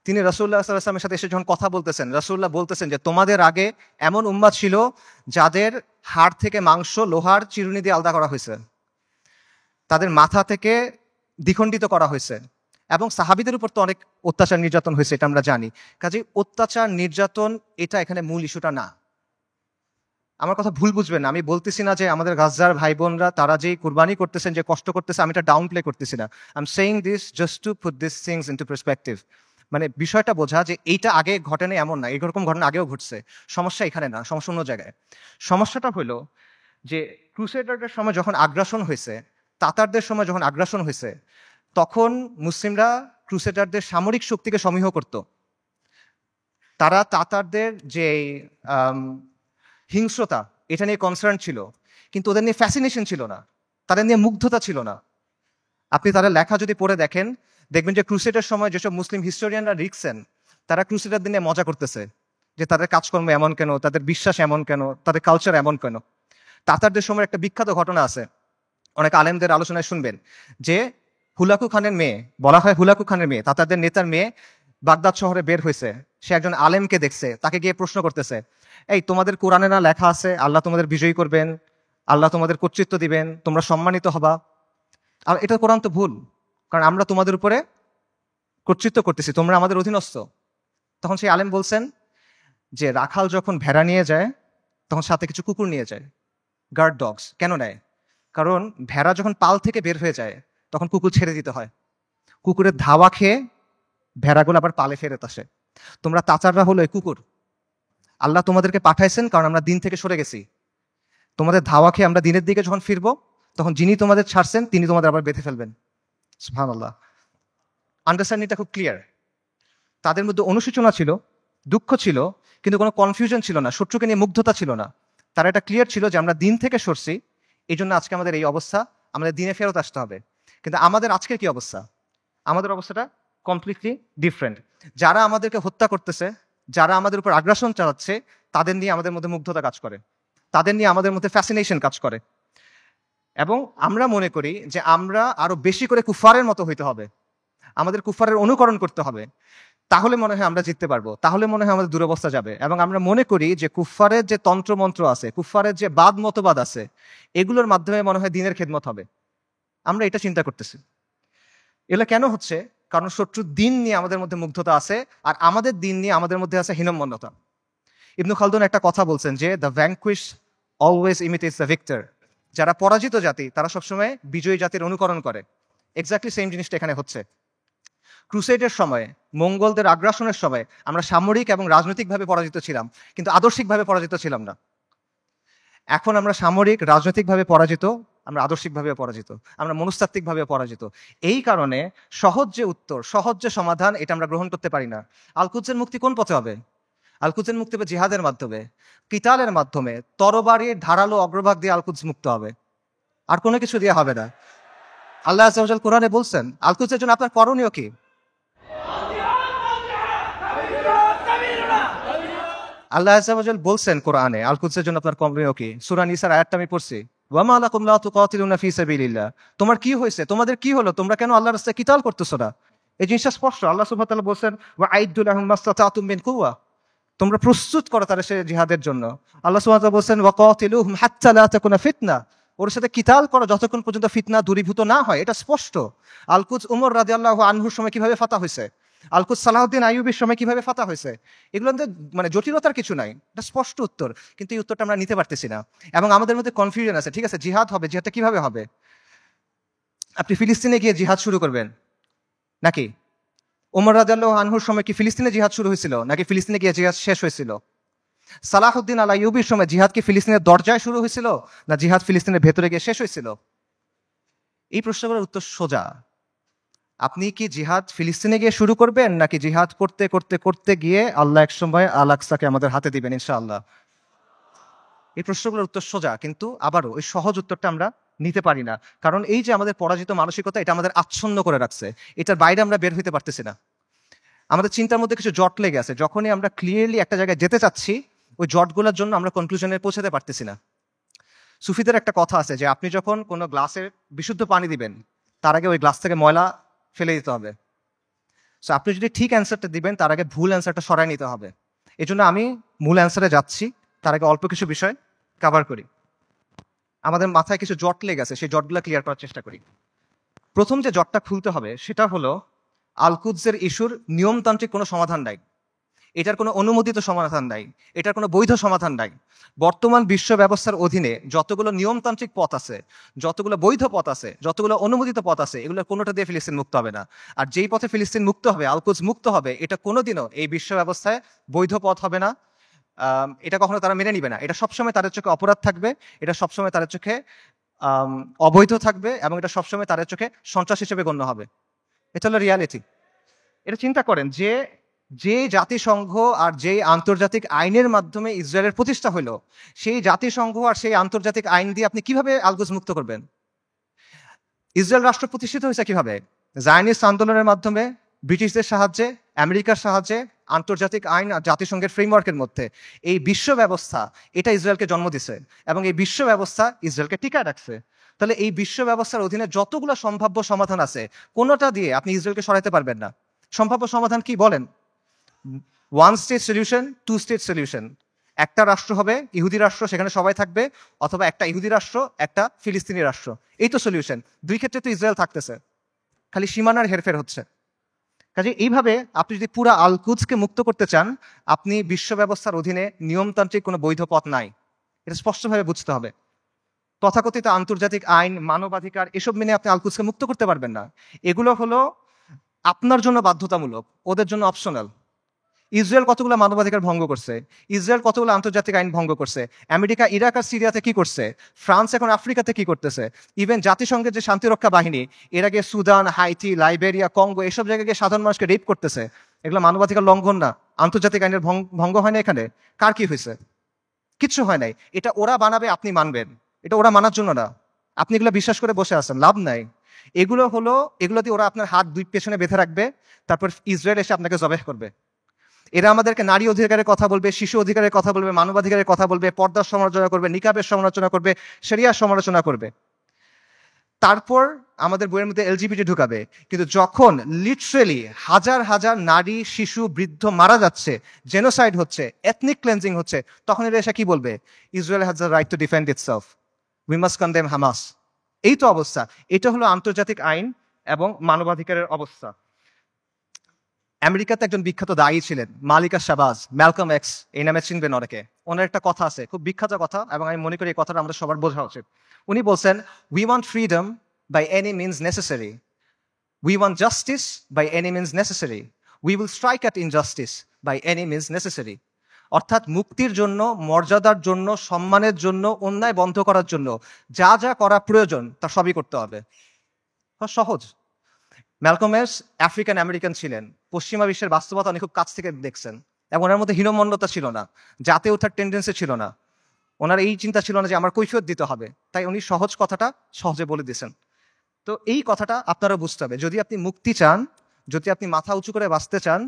তিনি রাসূলুল্লাহ সাল্লাল্লাহু আলাইহি ওয়াসাল্লামের সাথে এসে যখন কথা বলতেছেন, রাসূলুল্লাহ বলতেছেন যে তোমাদের আগে এমন উম্মাত ছিল যাদের হাড় থেকে মাংস লোহার চিরুনি দিয়ে আলাদা করা হয়েছে, তাদের মাথা থেকে দ্বিখণ্ডিত করা হয়েছে, এবং সাহাবীদের উপর তো অনেক অত্যাচার নির্যাতন হয়েছে, এটা আমরা জানি। কাজেই অত্যাচার নির্যাতন এটা এখানে মূল ইস্যুটা না। আমার কথা ভুল বুঝবেন না, আমি বলতেছি না যে আমাদের গাজার ভাই বোনরা তারা যেই কুরবানি করতেছেন, যে কষ্ট করতেছে, আমি এটা ডাউন প্লে করতেছি না। I am saying this just to put this things into perspective. মানে বিষয়টা বোঝা যে এইটা আগে ঘটেনি এমন না, এরকম ঘটনা আগেও ঘটছে। সমস্যা এখানে না, সমস্যা অন্য জায়গায়। সমস্যাটা হলো যে ক্রুসেডারদের সময় যখন আগ্রাসন হয়েছে, তাতারদের সময় যখন আগ্রাসন হয়েছে, তখন মুসলিমরা ক্রুসেডারদের সামরিক শক্তিকে সমীহ করত। তারা তাতারদের যে হিংস্রতা, এটা নিয়ে কনসার্ন ছিল, কিন্তু ওদের নিয়ে ফ্যাসিনেশন ছিল না, তাদের নিয়ে মুগ্ধতা ছিল না। আপনি তাদের লেখা যদি পড়ে দেখেন, দেখবেন যে ক্রুসেডের সময় যেসব মুসলিম হিস্টোরিয়ানরা লিখছেন, তারা ক্রুসেডারদের নিয়ে মজা করতেছে যে তাদের কাজকর্ম এমন কেন, তাদের বিশ্বাস এমন কেন, তাদের কালচার এমন কেন। তাতারদের সময় একটা বিখ্যাত ঘটনা আছে, অনেক আলেমদের আলোচনায় শুনবেন, যে হুলাকু খানের মেয়ে, বলা হয় হুলাকু খানের মেয়ে, তাতারদের নেতার মেয়ে বাগদাদ শহরে বের হয়েছে। সে একজন আলেমকে দেখছে, তাকে গিয়ে প্রশ্ন করতেছে, এই তোমাদের কোরআনে না লেখা আছে আল্লাহ তোমাদের বিজয়ী করবেন, আল্লাহ তোমাদের কর্তৃত্ব দিবেন, তোমরা সম্মানিত হবা? আর এটা কোরআন তো ভুল, কারণ আমরা তোমাদের উপরে কর্তৃত্ব করতেছি, তোমরা আমাদের অধীনস্থ। তখন সেই আলেম বলছেন যে রাখাল যখন ভেড়া নিয়ে যায় তখন সাথে কিছু কুকুর নিয়ে যায়, গার্ড ডগস। কেন নেয়? কারণ ভেড়া যখন পাল থেকে বের হয়ে যায় তখন কুকুর ছেড়ে দিতে হয়, কুকুরের ধাওয়া খেয়ে ভেড়াগুলো আবার পালে ফেরত আসে। তোমরা তাচাররা হলো এই কুকুর। আল্লাহ তোমাদেরকে পাঠাইছেন কারণ আমরা দিন থেকে সরে গেছি, তোমাদের ধাওয়া খেয়ে আমরা দিনের দিকে যখন ফিরবো তখন যিনি তোমাদের ছাড়ছেন তিনি তোমাদের আবার বেঁধে ফেলবেন। সুবহানাল্লাহ। আন্ডারস্ট্যান্ডিংটা খুব ক্লিয়ার। তাদের মধ্যে অনুশোচনা ছিল, দুঃখ ছিল, কিন্তু কোনো কনফিউশন ছিল না, শত্রুকে নিয়ে মুগ্ধতা ছিল না। তারা এটা ক্লিয়ার ছিল যে আমরা দিন থেকে সরছি, এই জন্য আজকে আমাদের এই অবস্থা, আমাদের দিনে ফেরত আসতে হবে। কিন্তু আমাদের আজকের কি অবস্থা? আমাদের অবস্থাটা কমপ্লিটলি ডিফারেন্ট। যারা আমাদেরকে হত্যা করতেছে, যারা আমাদের উপর আগ্রাসন চালাচ্ছে, তাদের নিয়ে আমাদের মধ্যে মুগ্ধতা কাজ করে, তাদের নিয়ে আমাদের মধ্যে ফ্যাসিনেশন কাজ করে, এবং আমরা মনে করি যে আমরা আরো বেশি করে কুফারের মতো হইতে হবে, আমাদের কুফারের অনুকরণ করতে হবে, তাহলে মনে হয় আমরা জিততে পারবো, তাহলে মনে হয় আমাদের দুরবস্থা যাবে। এবং আমরা মনে করি যে কুফারের যে তন্ত্রমন্ত্র আছে, কুফারের যে বাদ মতবাদ আছে, এগুলোর মাধ্যমে মনে হয় দিনের খেদমত হবে। আমরা এটা চিন্তা করতেছি। এগুলো কেন হচ্ছে? কারণ শত্রুর দিন নিয়ে আমাদের মধ্যে মুগ্ধতা আছে, আর আমাদের দিন নিয়ে আমাদের মধ্যে আছে হীনম্মন্যতা। ইবনু খালদুন একটা কথা বলছেন যে the vanquish always imitates the victor. যারা পরাজিত জাতি তারা সবসময় বিজয়ী জাতির অনুকরণ করে। এক্স্যাক্টলি সেম জিনিসটা এখানে হচ্ছে। ক্রুসেডের সময়, মঙ্গলদের আগ্রাসনের সময় আমরা সামরিক এবং রাজনৈতিকভাবে পরাজিত ছিলাম, কিন্তু আদর্শিকভাবে পরাজিত ছিলাম না। এখন আমরা সামরিক রাজনৈতিকভাবে পরাজিত, আমরা আদর্শিকভাবে পরাজিত, আমরা মনস্তাত্ত্বিকভাবে পরাজিত। এই কারণে সহজ যে উত্তর, সহজ যে সমাধান, এটা আমরা গ্রহণ করতে পারি না। আল-কুদসের মুক্তি কোন পথে হবে? আল-কুদসের মুক্তি হবে জিহাদের মাধ্যমে, কিতালের মাধ্যমে, তরবারির ধারালো অগ্রভাগ দিয়ে আল-কুদস মুক্ত হবে, আর কোনো কিছু দিয়ে হবে না। আল্লাহ আযজা ওয়া জাল কোরআনে বলছেন আল-কুদসের জন্য আপনার করণীয় কি? আল্লাহ আযজা ওয়া জাল বলছেন কোরআনে, আল কুদসের জন্য আপনার কমপ্লেন কি? সূরা নিসার আয়াতটা আমি পড়ছি, ওয়া মা লাকুম লা তুকাতিলুনা ফি সাবিলিল্লাহ। তোমার কি হয়েছে, তোমাদের কি হলো, তোমরা কেন আল্লাহর রাস্তায় কিতাল করতেছো না? এই জিনিসটা স্পষ্ট। আল্লাহ সুবহানাহু ওয়া তাআলা বলছেন, ওয়া আইদ্দু লাহুম মাসতাতাতুম মিন কুওয়া, তোমরা প্রস্তুত করো তাদের সে জিহাদের জন্য। আল্লাহ সুবহানাহু ওয়া তাআলা বলছেন, ওয়া কাতিলুহুম হাত্তা লা তাকুনা ফিতনা, ওর সাথে কিতাল করো যতক্ষণ পর্যন্ত ফিতনা দূরীভূত না হয়। এটা স্পষ্ট। আল কুদস উমর রাদিয়াল্লাহু আনহুর সময় কিভাবে ফাতা হয়েছে, আল কুদস সালাহউদ্দিন আইয়ুবীর সময় কিভাবে ফাতা হয়েছে, এগুলো মানে জটিলতার কিছু নাই, এটা স্পষ্ট উত্তর। কিন্তু এই উত্তরটা আমরা নিতে পারতেছি না, এবং আমাদের মধ্যে কনফিউশন আছে। ঠিক আছে, জিহাদ হবে, জিহাদটা কিভাবে হবে? আপনি ফিলিস্তিনে গিয়ে জিহাদ শুরু করবেন নাকি? ওমর রাদিয়াল্লাহু আনহুর সময় কি ফিলিস্তিনে জিহাদ শুরু হয়েছিল, নাকি ফিলিস্তিনে গিয়ে জিহাদ শেষ হয়েছিল? সালাহউদ্দিন আল আইয়ুবীর সময় জিহাদ কি ফিলিস্তিনের দরজায় শুরু হয়েছিল, না জিহাদ ফিলিস্তিনের ভেতরে গিয়ে শেষ হয়েছিল? এই প্রশ্নগুলোর উত্তর সোজা। আপনি কি জিহাদ ফিলিস্তিনে গিয়ে শুরু করবেন, নাকি জিহাদ করতে করতে করতে গিয়ে আল্লাহ এক সময় আল আকসাকে আমাদের হাতে দিবেন ইনশাআল্লাহ? এই প্রশ্নগুলোর উত্তর সোজা, কিন্তু আবারও এই সহজ উত্তরটা আমরা নিতে পারি না। কারণ এই যে আমাদের পরাজিত মানসিকতা, এটা আমাদের আচ্ছন্ন করে রাখছে, এটার বাইরে আমরা বের হইতে পারতেছি না। আমাদের চিন্তার মধ্যে কিছু জট লেগে আছে। যখনই আমরা ক্লিয়ারলি একটা জায়গায় যেতে চাচ্ছি, ওই জটগুলোর জন্য আমরা কনক্লুশনে পৌঁছাতে পারতেছি না। সুফিদের একটা কথা আছে যে আপনি যখন কোনো গ্লাসে বিশুদ্ধ পানি দিবেন, তার আগে ওই গ্লাস থেকে ময়লা ফেলে দিতে হবে। সো আপনি যদি ঠিক অ্যান্সারটা দিবেন, তার আগে ভুল অ্যান্সারটা সরাই নিতে হবে। এই জন্য আমি মূল অ্যান্সারে যাচ্ছি, তার আগে অল্প কিছু বিষয় কভার করি। আমাদের মাথায় কিছু জট লেগে আছে, সেই জটগুলো ক্লিয়ার করার চেষ্টা করি। প্রথম যে জটটা খুলতে হবে সেটা হলো, আল কুদসের ইস্যুর নিয়মতান্ত্রিক কোনো সমাধান নাই, এটার কোনো অনুমোদিত সমাধান নাই, এটার কোনো বৈধ সমাধান নাই। বর্তমান বিশ্ব ব্যবস্থার অধীনে যতগুলো নিয়মতান্ত্রিক পথ আছে, যতগুলো বৈধ পথ আছে, যতগুলো অনুমোদিত পথ আছে, এগুলো কোনোটা দিয়ে ফিলিস্তিন মুক্ত হবে না। আর যেই পথে ফিলিস্তিন মুক্ত হবে, আল কুদস মুক্ত হবে, এটা কোনোদিনও এই বিশ্ব ব্যবস্থায় বৈধ পথ হবে না। এটা কখনো তারা মেনে নিবে না। এটা সবসময় তাদের চোখে অপরাধ থাকবে, এটা সবসময় তাদের চোখে অবৈধ থাকবে, এবং এটা সবসময় তাদের চোখে সন্ত্রাস হিসেবে গণ্য হবে। এটা হলো রিয়ালিটি। এটা চিন্তা করেন যে যে জাতিসংঘ আর যেই আন্তর্জাতিক আইনের মাধ্যমে ইসরায়েলের প্রতিষ্ঠা হলো, সেই জাতিসংঘ আর সেই আন্তর্জাতিক আইন দিয়ে আপনি কিভাবে আল কুদস মুক্ত করবেন? ইসরায়েল রাষ্ট্র প্রতিষ্ঠিত হয়েছে কিভাবে? জায়নিস্ট আন্দোলনের মাধ্যমে, ব্রিটিশদের সাহায্যে, আমেরিকার সাহায্যে, আন্তর্জাতিক আইন আর জাতিসংঘের ফ্রেমওয়ার্কের মধ্যে। এই বিশ্ব ব্যবস্থা, এটা ইসরায়েলকে জন্ম দিছে, এবং এই বিশ্ব ব্যবস্থা ইসরায়েলকে টিকায় রাখছে। তাহলে এই বিশ্ব ব্যবস্থার অধীনে যতগুলো সম্ভাব্য সমাধান আছে, কোনোটা দিয়ে আপনি ইসরায়েলকে সরাইতে পারবেন না। সম্ভাব্য সমাধান কি বলেন? One state solution, two state solution. একটা রাষ্ট্র হবে, ইহুদি রাষ্ট্র, সেখানে সবাই থাকবে, অথবা একটা ইহুদি রাষ্ট্র, একটা ফিলিস্তিনি রাষ্ট্র। এই তো সলিউশন। দুই ক্ষেত্রে তো ইসরায়েল থাকতেছে, খালি সীমানার হেরফের হচ্ছে। কাজে এইভাবে আপনি যদি পুরা আল কুদসকে মুক্ত করতে চান, আপনি বিশ্ব ব্যবস্থার অধীনে নিয়মতান্ত্রিক কোনো বৈধ পথ নাই, এটা স্পষ্টভাবে বুঝতে হবে। তথাকথিত আন্তর্জাতিক আইন, মানবাধিকার, এসব মেনে আপনি আল কুদসকে মুক্ত করতে পারবেন না। এগুলো হলো আপনার জন্য বাধ্যতামূলক, ওদের জন্য অপশনাল। ইসরায়েল কতগুলো মানবাধিকার ভঙ্গ করছে, ইসরায়েল কতগুলো আন্তর্জাতিক আইন ভঙ্গ করছে, আমেরিকা ইরাক আর সিরিয়াতে কি করছে, ফ্রান্স এখন আফ্রিকাতে কি করতেছে, ইভেন জাতিসংঘের যে শান্তিরক্ষা বাহিনী, এর আগে সুদান, হাইতি, লাইবেরিয়া, কঙ্গো, এসব জায়গায় গিয়ে সাধারণ মানুষকে রেপ করতেছে। এগুলো মানবাধিকার লঙ্ঘন না? আন্তর্জাতিক আইনের ভঙ্গ হয় না এখানে? কার কি হয়েছে? কিচ্ছু হয় নাই। এটা ওরা বানাবে, আপনি মানবেন, এটা ওরা মানার জন্য না। আপনি এগুলো বিশ্বাস করে বসে আছেন, লাভ নাই। এগুলো দিয়ে ওরা আপনার হাত দুই পেছনে বেঁধে রাখবে, তারপর ইসরায়েল এসে আপনাকে জবাহ করবে। এরা আমাদেরকে নারী অধিকারের কথা বলবে, শিশু অধিকারের কথা বলবে, মানবাধিকারের কথা বলবে, পর্দার সমালোচনা করবে, নিকাবের সমালোচনা করবে, শরিয়ার সমালোচনা করবে। তারপর আমাদের বইয়ের মধ্যে এলজিবিটি ঢুকাবে। কিন্তু যখন লিটারেলি হাজার হাজার নারী, শিশু, বৃদ্ধ মারা যাচ্ছে, জেনোসাইড হচ্ছে, এথনিক ক্লেন্সিং হচ্ছে, তখন এরা এসে কি বলবে? Israel has the right to defend itself, we must condemn Hamas. এই তো অবস্থা। এটা হলো আন্তর্জাতিক আইন এবং মানবাধিকারের অবস্থা। আমেরিকাতে একজন বিখ্যাত দায়ী ছিলেন, মালিকা শাবাজ, ম্যালকম এক্স, এই নামে চিনবেন অনেকে। ওনার একটা কথা আছে, খুব বিখ্যাত কথা, এবং আমি মনে করি এই কথাটা আমাদের সবার বোঝা উচিত। উনি বলছেন, we want freedom by any means necessary, we want justice by any means necessary, we will strike at injustice by any means necessary. অর্থাৎ মুক্তির জন্য, মর্যাদার জন্য, সম্মানের জন্য, অন্যায় বন্ধ করার জন্য যা যা করা প্রয়োজন তা সবই করতে হবে। সহজ। ম্যালকম এক্স আফ্রিকান আমেরিকান ছিলেন, পশ্চিমা বিশ্বের বাস্তবতা উনি খুব কাছ থেকে দেখছেন, এবং ওনার মধ্যে হীনমন্যতা ছিল না, জাতে ওঠার টেন্ডেন্সি ছিল না, ওনার এই চিন্তা ছিল না যে আমার কৈফিয়ত দিতে হবে। তাই উনি সহজ কথাটা সহজে বলে দিয়েছেন। তো এই কথাটা আপনারা বুঝতে হবে, যদি আপনি মুক্তি চান, যদি আপনি মাথা উঁচু করে বাঁচতে চান,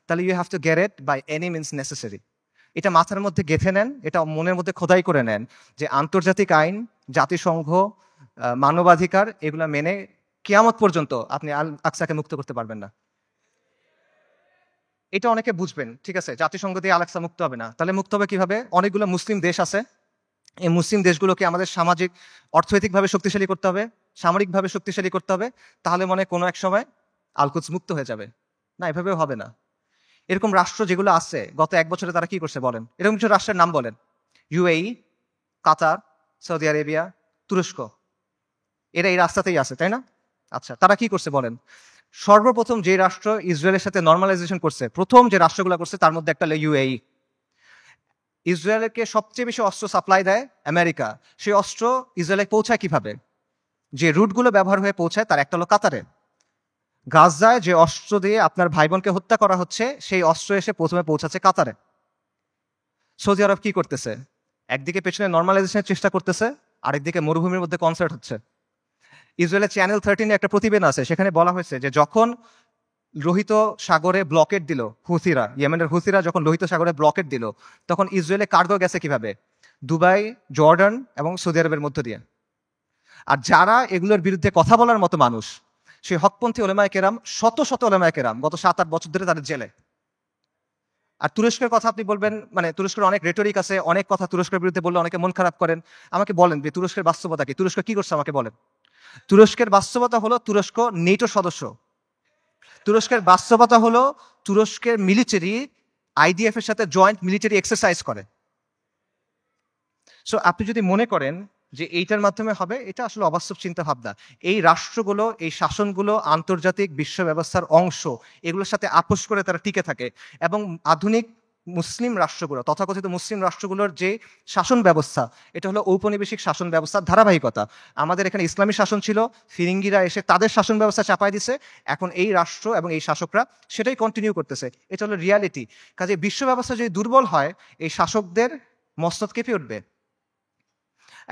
তাহলে you have to get it by any means necessary. এটা মাথার মধ্যে গেঁথে নেন, এটা মনের মধ্যে খোদাই করে নেন যে আন্তর্জাতিক আইন, জাতিসংঘ, মানবাধিকার এগুলা মেনে কিয়ামত পর্যন্ত আপনি আল আকসাকে মুক্ত করতে পারবেন না। এটা অনেকে বুঝবেন, ঠিক আছে, জাতিসংঘ দিয়ে আল আকসা মুক্ত হবে না, তাহলে মুক্ত হবে কিভাবে? অনেকগুলো মুসলিম দেশ আছে, এই মুসলিম দেশগুলোকে আমাদের সামাজিক অর্থনৈতিকভাবে শক্তিশালী করতে হবে, সামরিকভাবে শক্তিশালী করতে হবে, তাহলে মনে কোনো এক সময় আলকুদস মুক্ত হয়ে যাবে। না, এভাবেও হবে না। এরকম রাষ্ট্র যেগুলো আছে গত 1 বছরে তারা কি করছে বলেন? এরকম কিছু রাষ্ট্রের নাম বলেন। ইউএই, কাতার, সৌদি আরেবিয়া, তুরস্ক, এরা এই রাস্তাতেই আছে, তাই না? আচ্ছা, তারা কি করছে বলেন? সর্বপ্রথম যে রাষ্ট্র ইসরায়েলের সাথে নর্মালাইজেশন করছে, প্রথম যে রাষ্ট্রগুলো করছে তার মধ্যে একটা হলো ইউএই। ইসরায়েলকে সবচেয়ে বেশি অস্ত্র সাপ্লাই দেয় আমেরিকা। সেই অস্ত্র ইসরায়েলে পৌঁছায় কিভাবে? যে রুটগুলো ব্যবহার হয়ে পৌঁছায় তার একটা হলো কাতারে। গাজায় যে অস্ত্র দিয়ে আপনার ভাই বোনকে হত্যা করা হচ্ছে, সেই অস্ত্র এসে প্রথমে পৌঁছাচ্ছে কাতারে। সৌদি আরব কি করতেছে? একদিকে পেছনে নর্মালাইজেশনের চেষ্টা করতেছে, আরেকদিকে মরুভূমির মধ্যে কনসার্ট হচ্ছে। ইসরায়েলের চ্যানেল 13 একটা প্রতিবেদন আছে, সেখানে বলা হয়েছে যে যখন লোহিত সাগরে ব্লকেট দিল হুথিরা, ইয়েমেনের হুথিরা যখন লোহিত সাগরে ব্লকেট দিল, তখন ইসরায়েলে কার্গো গেছে কিভাবে? দুবাই, জর্ডান এবং সৌদি আরবের মধ্য দিয়ে। আর যারা এগুলোর বিরুদ্ধে কথা বলার মতো মানুষ, সেই হকপন্থী ওলেমায়ে কেরাম, শত শত ওলেমায়ে কেরাম গত 7-8 বছর ধরে তাদের জেলে। আর তুরস্কের কথা আপনি বলবেন, মানে তুরস্কের অনেক রেটরিক আছে, অনেক কথা তুরস্কের বিরুদ্ধে বললে অনেকে মন খারাপ করেন। আমাকে বলেন যে তুরস্কের বাস্তবতা কি? তুরস্ক কি করছে আমাকে বলেন। তুরস্কের বাস্তবতা হলো তুরস্ক নেটো সদস্য। তুরস্কের বাস্তবতা হলো তুরস্কের মিলিটারি আইডিএফ এর সাথে জয়েন্ট মিলিটারি এক্সারসাইজ করে। সো আপনি যদি মনে করেন যে এইটার মাধ্যমে হবে, এটা আসলে অবাস্তব চিন্তা ভাবনা। এই রাষ্ট্রগুলো, এই শাসনগুলো আন্তর্জাতিক বিশ্ব ব্যবস্থার অংশ, এগুলোর সাথে আপোষ করে তারা টিকে থাকে। এবং আধুনিক মুসলিম রাষ্ট্রগুলো, তথাকথিত মুসলিম রাষ্ট্রগুলোর যে শাসন ব্যবস্থা, এটা হলো ঔপনিবেশিক শাসন ব্যবস্থার ধারাবাহিকতা। আমাদের এখানে ইসলামী শাসন ছিল, ফিরিঙ্গিরা এসে তাদের শাসন ব্যবস্থা চাপাই দিছে, এখন এই রাষ্ট্র এবং এই শাসকরা সেটাই কন্টিনিউ করতেছে। এটা হলো রিয়ালিটি। কাজে বিশ্ব ব্যবস্থা যদি দুর্বল হয়, এই শাসকদের মস্তক কেঁপে উঠবে।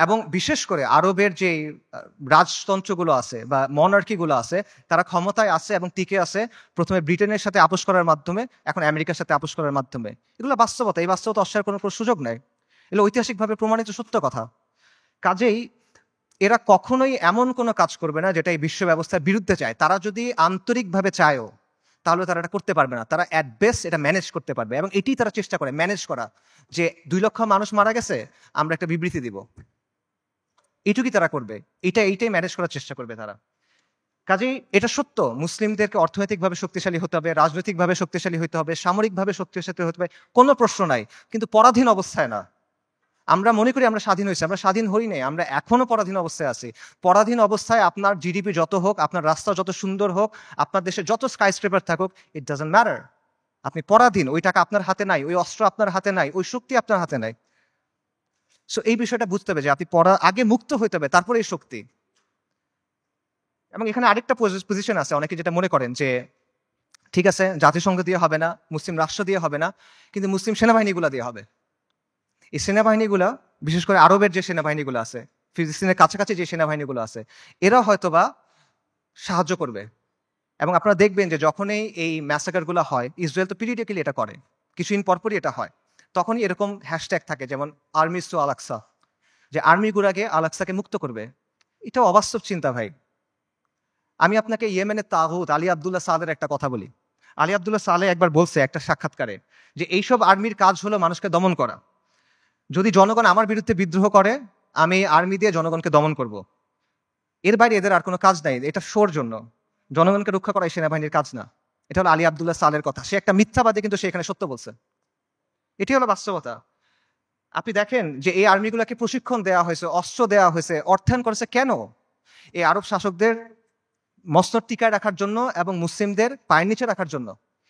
এবং বিশেষ করে আরবের যে রাজতন্ত্রগুলো আছে বা মনার্কিগুলো আছে, তারা ক্ষমতায় আছে এবং টিকে আছে প্রথমে ব্রিটেনের সাথে আপোষ করার মাধ্যমে, এখন আমেরিকার সাথে আপোষ করার মাধ্যমে। এগুলো বাস্তবতা, এই বাস্তবতা অস্বীকার করার কোনো সুযোগ নেই। এগুলো ঐতিহাসিকভাবে প্রমাণিত সত্য কথা। কাজেই এরা কখনোই এমন কোনো কাজ করবে না যেটা এই বিশ্ব ব্যবস্থার বিরুদ্ধে চায়। তারা যদি আন্তরিকভাবে চায়ও, তাহলে তারা এটা করতে পারবে না। তারা অ্যাট বেস্ট এটা ম্যানেজ করতে পারবে, এবং এটি তারা চেষ্টা করে ম্যানেজ করা, যে 2 লক্ষ মানুষ মারা গেছে, আমরা একটা বিবৃতি দিব, এইটুকুই তারা করবে। এইটাই ম্যানেজ করার চেষ্টা করবে তারা। কাজেই এটা সত্য, মুসলিমদেরকে অর্থনৈতিকভাবে শক্তিশালী হতে হবে, রাজনৈতিকভাবে শক্তিশালী হতে হবে, সামরিকভাবে শক্তিশালী হতে হবে, কোনো প্রশ্ন নাই, কিন্তু পরাধীন অবস্থায় না। আমরা মনে করি আমরা স্বাধীন হয়েছি, আমরা স্বাধীন হই নাই, আমরা এখনো পরাধীন অবস্থায় আছি। পরাধীন অবস্থায় আপনার জিডিপি যত হোক, আপনার রাস্তা যত সুন্দর হোক, আপনার দেশে যত স্কাইস্ক্রেপার থাকুক, ইট ডাজন্ট ম্যাটার। আপনি পরাধীন, ওই টাকা আপনার হাতে নাই, ওই অস্ত্র আপনার হাতে নাই, ওই শক্তি আপনার হাতে নাই। সো এই বিষয়টা বুঝতে হবে যে আপনি আগে মুক্ত হইতে হবে, তারপরে এই শক্তি। এবং এখানে আরেকটা পজিশন আছে, অনেকে যেটা মনে করেন যে ঠিক আছে, জাতিসংঘ দিয়ে হবে না, মুসলিম রাষ্ট্র দিয়ে হবে না, কিন্তু মুসলিম সেনাবাহিনীগুলো দিয়ে হবে। এই সেনাবাহিনীগুলো, বিশেষ করে আরবের যে সেনাবাহিনীগুলো আছে, ফিলিস্তিনের কাছাকাছি যে সেনাবাহিনীগুলো আছে, এরা হয়তোবা সাহায্য করবে। এবং আপনারা দেখবেন যে যখনই এই ম্যাসাকারগুলো হয়, ইসরায়েল তো পিরিয়ডিক্যালি এটা করে, কিছুদিন পরপরই এটা হয়, তখনই এরকম হ্যাশট্যাগ থাকে, যেমন আর্মিস টু আল আকসা, যে আর্মিগুলাকে আল আকসাকে মুক্ত করবে। এটা অবাস্তব চিন্তা ভাই। আমি আপনাকে ইয়েমেনের তাগুত আলী আব্দুল্লাহ সালের একটা কথা বলি। আলী আব্দুল্লাহ সালে একবার বলছে একটা সাক্ষাৎকারে যে এইসব আর্মির কাজ হলো মানুষকে দমন করা। যদি জনগণ আমার বিরুদ্ধে বিদ্রোহ করে, আমি আর্মি দিয়ে জনগণকে দমন করব। এর বাইরে এদের আর কোনো কাজ নাই, এটা শোর জন্য। জনগণকে রক্ষা করা এই সেনাবাহিনীর কাজ না। এটা হলো আলী আব্দুল্লাহ সালের কথা। সে একটা মিথ্যাবাদী, কিন্তু সে এখানে সত্য বলছে। এটি হলো বাস্তবতা। আপনি দেখেন যে এই আর্মিগুলোকে প্রশিক্ষণ দেওয়া হয়েছে, অস্ত্র দেওয়া হয়েছে, অর্থায়ন করেছে কেন? এই আরব শাসকদের মস্তক টিকায় রাখার জন্য এবং মুসলিমদের পায়ের নিচে রাখার জন্য,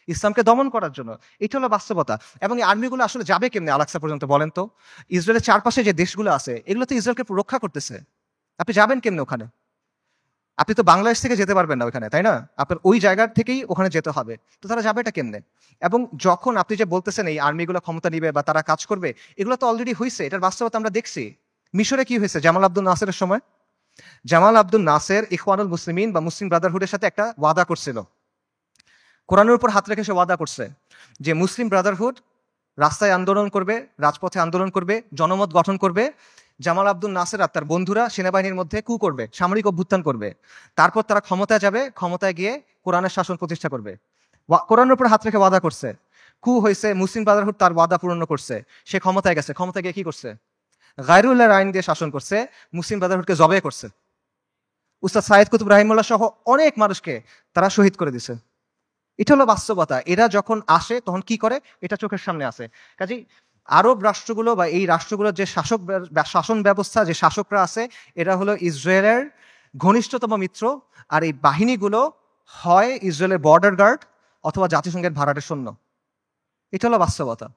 ইসলামকে দমন করার জন্য। এটা হলো বাস্তবতা। এবং এই আর্মিগুলো আসলে যাবে কেমনে আল আকসা পর্যন্ত বলেন তো? ইসরায়েলের চারপাশে যে দেশগুলো আছে, এগুলো তো ইসরায়েলকে রক্ষা করতেছে। আপনি যাবেন কেমনে ওখানে? আপনি তো বাংলাদেশ থেকে যেতে পারবেন না ওখানে, তাই না? আপনার ওই জায়গার থেকেই ওখানে যেতে হবে। তো তারা যাবে এটা কেমনে? এবং যখন আপনি যে বলতেছেন এই আর্মিগুলো ক্ষমতা নিবে বা তারা কাজ করবে, এগুলো তো অলরেডি হয়েছে, এটার বাস্তবতা আমরা দেখছি। মিশরে কি হয়েছে জামাল আব্দুল নাসেরের সময়? জামাল আব্দুল নাসের ইখওয়ানুল মুসলিমিন বা মুসলিম ব্রাদারহুডের সাথে একটা ওয়াদা করছিল, কোরআনের উপর হাত রেখে সে ওয়াদা করছে যে মুসলিম ব্রাদারহুড রাস্তায় আন্দোলন করবে, রাজপথে আন্দোলন করবে, জনমত গঠন করবে। জামাল আব্দুল নাসের আর তার বন্ধুরা সেনাবাহিনীর মধ্যে কু করবে, সামরিক অভ্যুত্থান করবে। তারপর তারা ক্ষমতায় যাবে, ক্ষমতায় গিয়ে কোরআনের শাসন প্রতিষ্ঠা করবে। কোরআনের উপর হাত রেখে ওয়াদা করছে। কু হয়েছে, মুসলিম ব্রাদারহুড তার ওয়াদা পূরণ করছে, সে ক্ষমতায় গেছে, ক্ষমতায় গিয়ে কি করছে? গায়রুল্লাহর আইন দিয়ে শাসন করছে, মুসলিম ব্রাদারহুডকে জবে করছে। উস্তাদ সাইদ কুতুব রাহিমুল্লাহ সহ অনেক মানুষকে তারা শহীদ করে দিছে। এটা হলো বাস্তবতা। এরা যখন আসে তখন কি করে, এটা চোখের সামনে আসে। কাজেই আরব রাষ্ট্রগুলো বা এই রাষ্ট্রগুলোর যে শাসন ব্যবস্থা, যে শাসকরা আছে, এরা হলো ইসরায়েলের ঘনিষ্ঠতম মিত্র। আর এই বাহিনীগুলো হয় ইসরায়েলের বর্ডার গার্ড অথবা জাতিসংঘের ভাড়াটে সৈন্য। এটা হলো বাস্তবতা।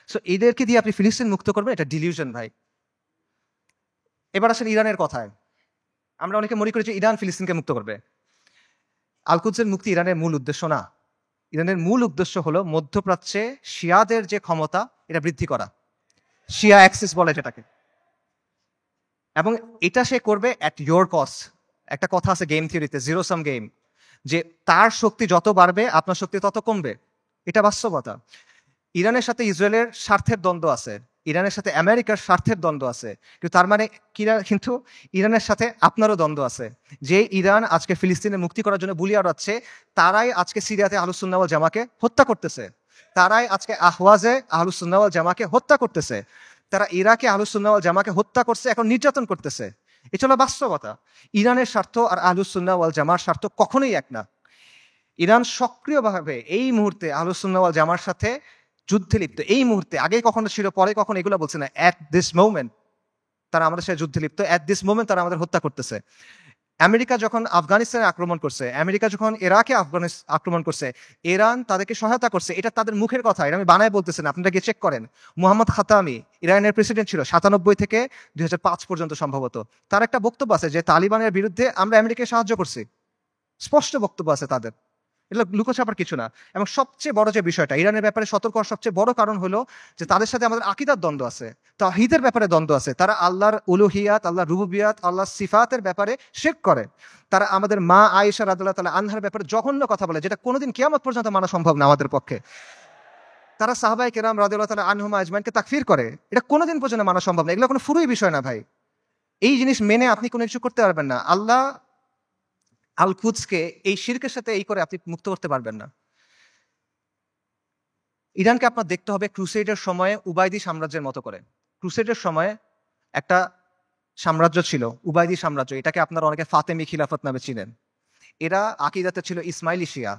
সো এদেরকে দিয়ে আপনি ফিলিস্তিন মুক্ত করবেন, এটা ডিলিউশন ভাই। এবার আসেন ইরানের কথায়। আমরা অনেকে মনে করি যে ইরান ফিলিস্তিনকে মুক্ত করবে। আল-কুদসের মুক্তি ইরানের মূল উদ্দেশ্য না। ইরানের মূল উদ্দেশ্য হলো মধ্যপ্রাচ্যে শিয়াদের যে ক্ষমতা, এটা বৃদ্ধি করা। শিয়া অ্যাক্সিস বলে যেটাকে। এবং এটা সে করবে অ্যাট ইয়োর কস্ট। একটা কথা আছে গেম থিওরিতে, জিরো সাম গেম, যে তার শক্তি যত বাড়বে আপনার শক্তি তত কমবে। এটা বাস্তবতা। ইরানের সাথে ইসরায়েলের স্বার্থের দ্বন্দ্ব আছে, ইরানের সাথে আমেরিকার স্বার্থের দ্বন্দ্ব আছে, কিন্তু তার মানে কিন্তু ইরানের সাথে আপনারও দ্বন্দ্ব আছে। যে ইরান আজকে ফিলিস্তিনের মুক্তি করার জন্য বুলি আওড়াচ্ছে, তারাই আজকে সিরিয়াতে আহলুস সুন্নাহ ওয়াল জামাকে হত্যা করতেছে। তারাই আজকে আহওয়াজে আহলুস সুন্নাহ ওয়াল জামাকে হত্যা করতেছে। তারা ইরাকে আহলুস সুন্নাহ ওয়াল জামাকে হত্যা করছে, এখন নির্যাতন করতেছে। এটা হলো বাস্তবতা। ইরানের স্বার্থ আর আহলুস সুন্নাহ ওয়াল জামার স্বার্থ কখনোই এক না। ইরান সক্রিয়ভাবে এই মুহূর্তে আহলুস সুন্নাহ ওয়াল জামার সাথে যুদ্ধে লিপ্ত। এই মুহূর্তে, আগে কখনো ছিল, পরে কখনো এগুলো বলছে না, অ্যাট দিস মোমেন্ট তারা আমাদের সাথে যুদ্ধে লিপ্ত। অ্যাট দিস মোমেন্ট তারা আমাদের হত্যা করতেছে। আমেরিকা যখন আফগানিস্তানে আক্রমণ করছে, আমেরিকা যখন ইরাকে আক্রমণ করছে, ইরান তাদেরকে সহায়তা করছে। এটা তাদের মুখের কথা, এটা আমি বানায় বলতেছি না, আপনারা গিয়ে চেক করেন। মুহাম্মদ খাতামি ইরানের প্রেসিডেন্ট ছিল 97 থেকে 2005 পর্যন্ত সম্ভবত। তার একটা বক্তব্য আছে যে তালিবানের বিরুদ্ধে আমরা আমেরিকাকে সাহায্য করছি। স্পষ্ট বক্তব্য আছে তাদের, এটা লুকোছাপার কিছু না। এবং সবচেয়ে বড় যে বিষয়টা, ইরানের ব্যাপারে সতর্ক হওয়ার সবচেয়ে বড় কারণ হলো যে তাদের সাথে আমাদের আকীদার দ্বন্দ্ব আছে, তাওহীদের ব্যাপারে দ্বন্দ্ব আছে। তারা আল্লাহর উলুহিয়াত, আল্লাহর রুবুবিয়াত, আল্লাহর সিফাতের ব্যাপারে শিরক করে। তারা আমাদের মা আয়েশা রাদিয়াল্লাহু তাআলা আনহার ব্যাপারে জঘন্য কথা বলে, যেটা কোনোদিন কিয়ামত পর্যন্ত মানা সম্ভব না আমাদের পক্ষে। তারা সাহাবায়ে কেরাম রাদিয়াল্লাহু তাআলা আনহুম আজমাইনকে তাকফির করে, এটা কোনোদিন পর্যন্ত মানা সম্ভব না। এগুলো কোনো ফুরুই বিষয় না ভাই। এই জিনিস মেনে আপনি কোনো কিছু করতে পারবেন না। আল্লাহ আল-কুদসকে এই শিরকের সাথে এই করে আপনি মুক্ত করতে পারবেন না। ইরানকে আপনার দেখতে হবে ক্রুসেডের সময়ে উবাইদি সাম্রাজ্যের মতো করে। ক্রুসেডের সময়ে একটা সাম্রাজ্য ছিল, উবাইদি সাম্রাজ্য। এটাকে আপনারা অনেকে ফাতেমি খিলাফত নামে চিনেন। এরা আকীদাতে ছিল ইসমাইলি শিয়া,